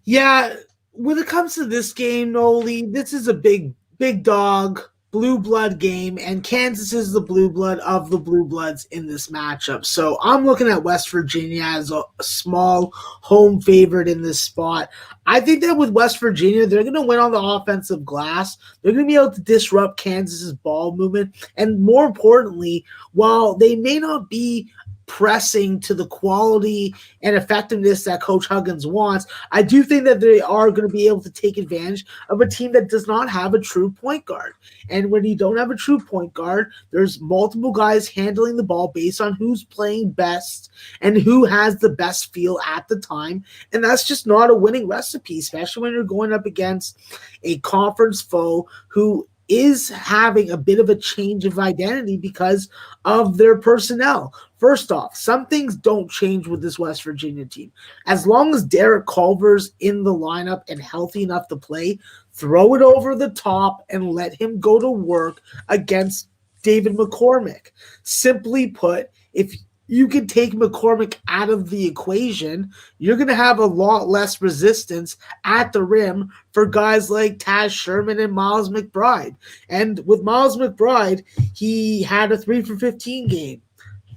Yeah, when it comes to this game, Nolly, this is a big dog blue blood game, and Kansas is the blue blood of the blue bloods in this matchup. So I'm looking at West Virginia as a small home favorite in this spot. I think that with West Virginia, they're going to win on the offensive glass. They're going to be able to disrupt Kansas's ball movement. And more importantly, while they may not be pressing to the quality and effectiveness that Coach Huggins wants, I do think that they are going to be able to take advantage of a team that does not have a true point guard. And when you don't have a true point guard, there's multiple guys handling the ball based on who's playing best and who has the best feel at the time. And that's just not a winning recipe, especially when you're going up against a conference foe who is having a bit of a change of identity because of their personnel. First off, some things don't change with this West Virginia team. As long as Derek Culver's in the lineup and healthy enough to play, throw it over the top and let him go to work against David McCormick. Simply put, if you can take McCormick out of the equation, you're going to have a lot less resistance at the rim for guys like Taz Sherman and Miles McBride. And with Miles McBride, he had a 3 for 15 game.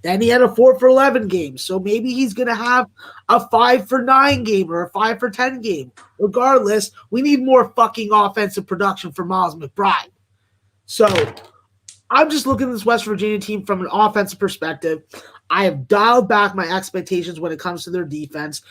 Then he had a 4 for 11 game. So maybe he's going to have a 5 for 9 game or a 5 for 10 game. Regardless, we need more fucking offensive production for Miles McBride. So I'm just looking at this West Virginia team from an offensive perspective. I have dialed back my expectations when it comes to their defense.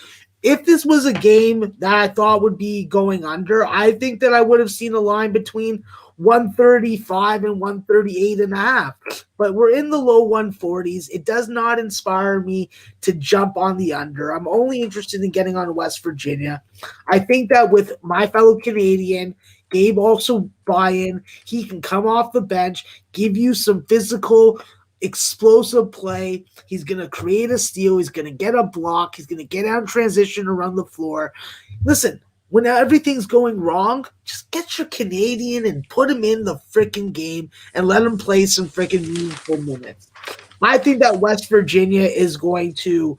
If this was a game that I thought would be going under, I think that I would have seen a line between 135 and 138 and a half. But we're in the low 140s. It does not inspire me to jump on the under. I'm only interested in getting on West Virginia. I think that with my fellow Canadian, Gabe also buy-in, he can come off the bench, give you some physical explosive play. He's going to create a steal. He's going to get a block. He's going to get out in transition around the floor. Listen, when everything's going wrong, just get your Canadian and put him in the freaking game and let him play some freaking meaningful minutes. I think that West Virginia is going to,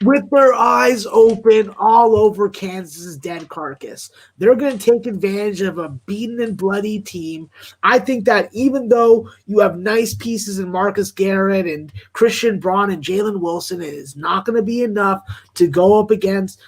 with their eyes open all over Kansas's dead carcass, they're going to take advantage of a beaten and bloody team. I think that even though you have nice pieces in Marcus Garrett and Christian Braun and Jalen Wilson, it is not going to be enough to go up against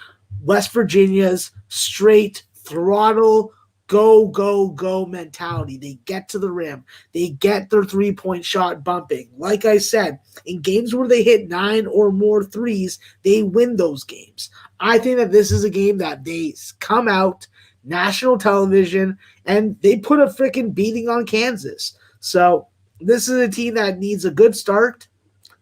West Virginia's straight throttle, go, go, go mentality. They get to the rim. They get their three-point shot bumping. Like I said, in games where they hit 9 or more threes, they win those games. I think that this is a game that they come out, national television, and they put a freaking beating on Kansas. So this is a team that needs a good start.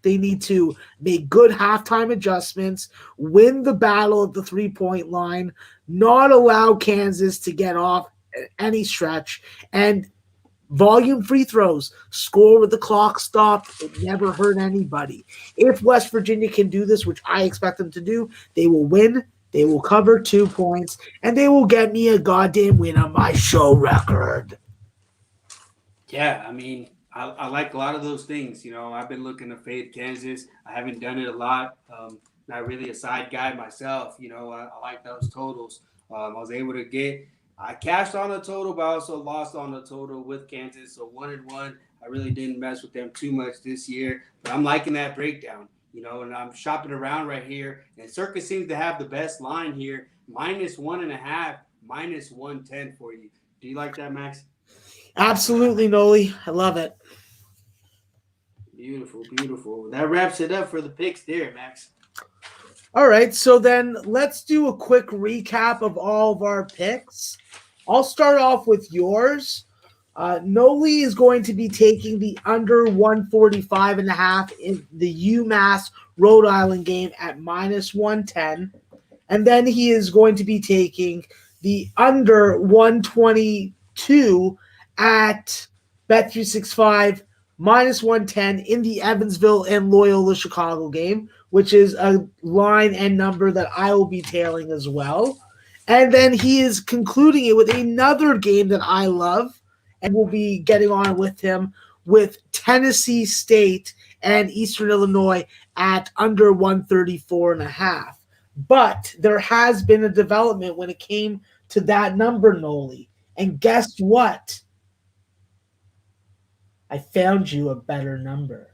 They need to make good halftime adjustments, win the battle at the three-point line, not allow Kansas to get off any stretch, and volume free throws, score with the clock stopped. It never hurt anybody. If West Virginia can do this, which I expect them to do, they will win. They will cover 2 points, and they will get me a goddamn win on my show record. Yeah, I mean, I like a lot of those things. You know, I've been looking to fade Kansas. I haven't done it a lot. Not really a side guy myself. You know, I like those totals. I was able to get. I cashed on the total, but I also lost on the total with Kansas. So 1-1. I really didn't mess with them too much this year. But I'm liking that breakdown. You know, and I'm shopping around right here. And Circus seems to have the best line here. -1.5, -110 for you. Do you like that, Max? Absolutely, Nolly. I love it. Beautiful, beautiful. That wraps it up for the picks there, Max. All right, so then let's do a quick recap of all of our picks. I'll start off with yours. Nolly is going to be taking the under 145.5 in the UMass Rhode Island game at -110. And then he is going to be taking the under 122 at Bet365 -110 in the Evansville and Loyola Chicago game, which is a line and number that I will be tailing as well. And then he is concluding it with another game that I love and will be getting on with him with Tennessee State and Eastern Illinois at under 134.5. But there has been a development when it came to that number, Nolly. And guess what? I found you a better number.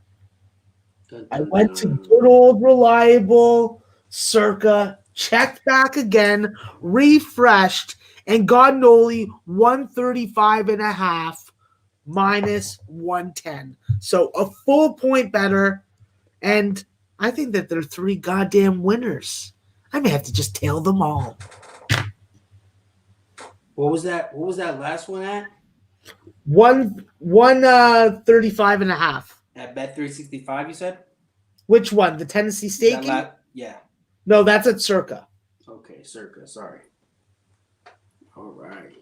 I went to good old reliable Circa, checked back again, refreshed, and got Nolly 135.5 -110. So a full point better, and I think that they're 3 goddamn winners. I may have to just tail them all. What was that? What was that last one at? 135.5. At Bet365, you said? Which one? The Tennessee State game? Yeah. No, that's at Circa. Okay, Circa. Sorry. All right.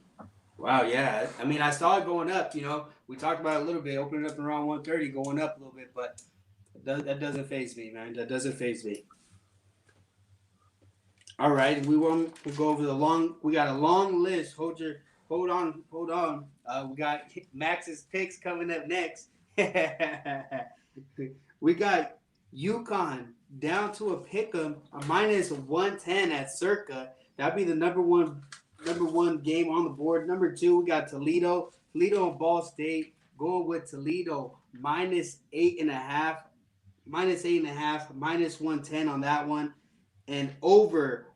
Wow, yeah. I mean, I saw it going up, you know. We talked about it a little bit, opening up around 130, going up a little bit, but that doesn't faze me, man. That doesn't faze me. All right, we'll go over we got a long list. Hold on. We got Max's picks coming up next. We got UConn down to a pick'em, a -110 at Circa. That'd be the number one game on the board. Number 2, we got Toledo and Ball State going with Toledo -8.5 minus 8.5, minus 110 on that one, and over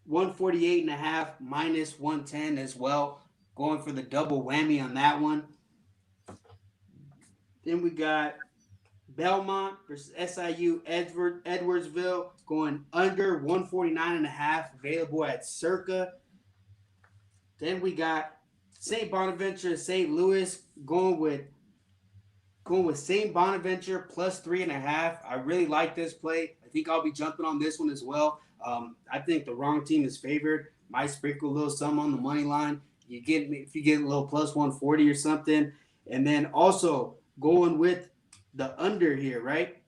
148.5, minus 110 as well. Going for the double whammy on that one. Then we got Belmont versus SIU Edwardsville going under 149.5, available at Circa. Then we got St. Bonaventure, St. Louis going with St. Bonaventure plus 3.5. I really like this play. I think I'll be jumping on this one as well. I think the wrong team is favored. Might sprinkle a little something on the money line. If you get a little plus 140 or something, and then also going with the under here, right?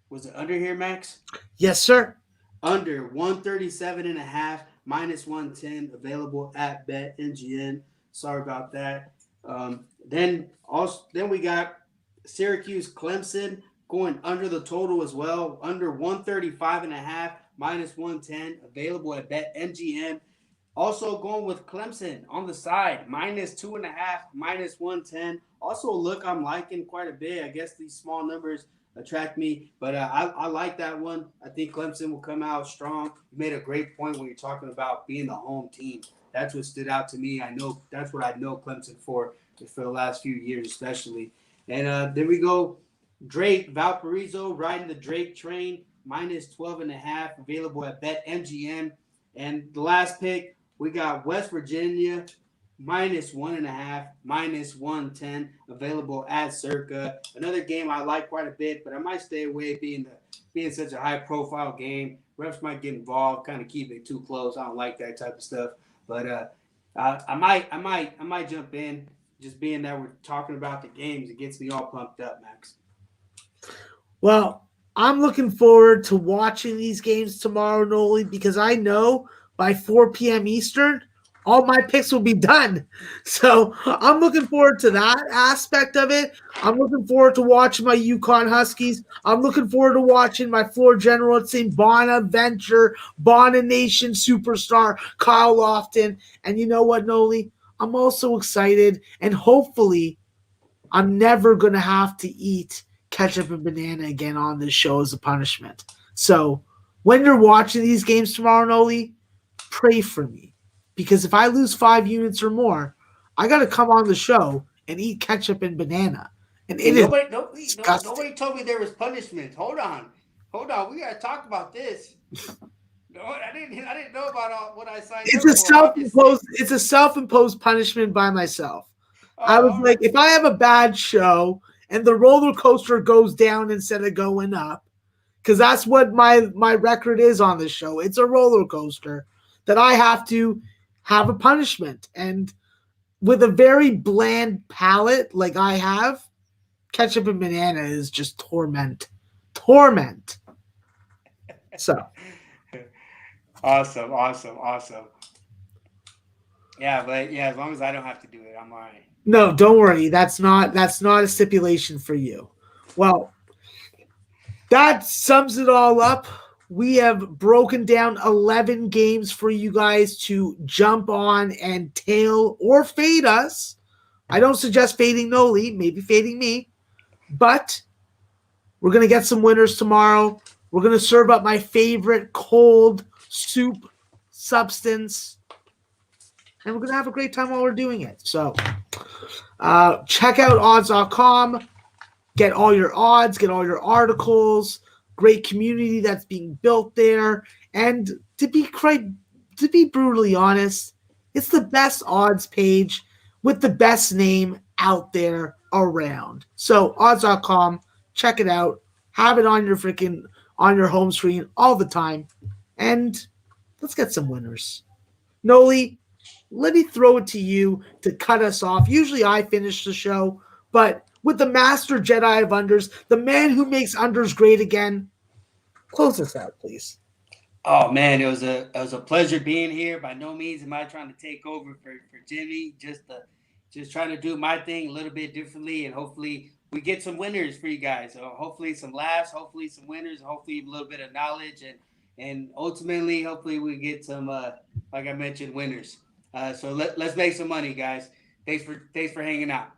Was it under here, Max? Yes, sir. Under 137.5, minus 110, available at BetMGM. Sorry about that. Then we got Syracuse Clemson going under the total as well, under 135.5, minus 110, available at BetMGM. Also going with Clemson on the side, minus 2.5, minus 110. Also a look I'm liking quite a bit. I guess these small numbers attract me, but I like that one. I think Clemson will come out strong. You made a great point when you're talking about being the home team. That's what stood out to me. I know that's what I know Clemson for the last few years, especially. And then we go Drake, Valparaiso, riding the Drake train, minus 12.5, available at BetMGM. And the last pick, we got West Virginia, minus 1.5, minus 110, available at Circa. Another game I like quite a bit, but I might stay away being such a high-profile game. Refs might get involved, kind of keep it too close. I don't like that type of stuff. But I might jump in. Just being that we're talking about the games, it gets me all pumped up, Max. Well, I'm looking forward to watching these games tomorrow, Nolly, because I know by 4 p.m. Eastern, all my picks will be done. So I'm looking forward to that aspect of it. I'm looking forward to watching my UConn Huskies. I'm looking forward to watching my floor general at St. Bonaventure, Bonanation superstar, Kyle Lofton. And you know what, Nolly? I'm also excited, and hopefully I'm never going to have to eat ketchup and banana again on this show as a punishment. So when you're watching these games tomorrow, Nolly, pray for me. Because if I lose 5 units or more, I got to come on the show and eat ketchup and banana. And nobody told me there was punishment. Hold on. We got to talk about this. No, I didn't know about what I signed up for. It's a self-imposed punishment by myself. I was like, if I have a bad show and the roller coaster goes down instead of going up, because that's what my record is on this show. It's a roller coaster that I have to have a punishment. And with a very bland palate like I have, ketchup and banana is just torment. So. Awesome. Yeah, but yeah, as long as I don't have to do it, I'm all right. No, don't worry. That's not a stipulation for you. Well, that sums it all up. We have broken down 11 games for you guys to jump on and tail or fade us. I don't suggest fading Nolly, maybe fading me, but we're going to get some winners tomorrow. We're going to serve up my favorite cold soup substance, and we're going to have a great time while we're doing it. So check out odds.com. Get all your odds, get all your articles. Great community that's being built there. And to be brutally honest, it's the best odds page with the best name out there around. So odds.com, check it out. Have it on your home screen all the time. And let's get some winners. Nolly, let me throw it to you to cut us off. Usually I finish the show, but with the master Jedi of unders, the man who makes unders great again, close us out, please. Oh man, it was a pleasure being here. By no means am I trying to take over for Jimmy. Just trying to do my thing a little bit differently, and hopefully we get some winners for you guys. So hopefully some laughs, hopefully some winners, hopefully a little bit of knowledge, and ultimately hopefully we get some like I mentioned, winners. So let's make some money, guys. Thanks for hanging out.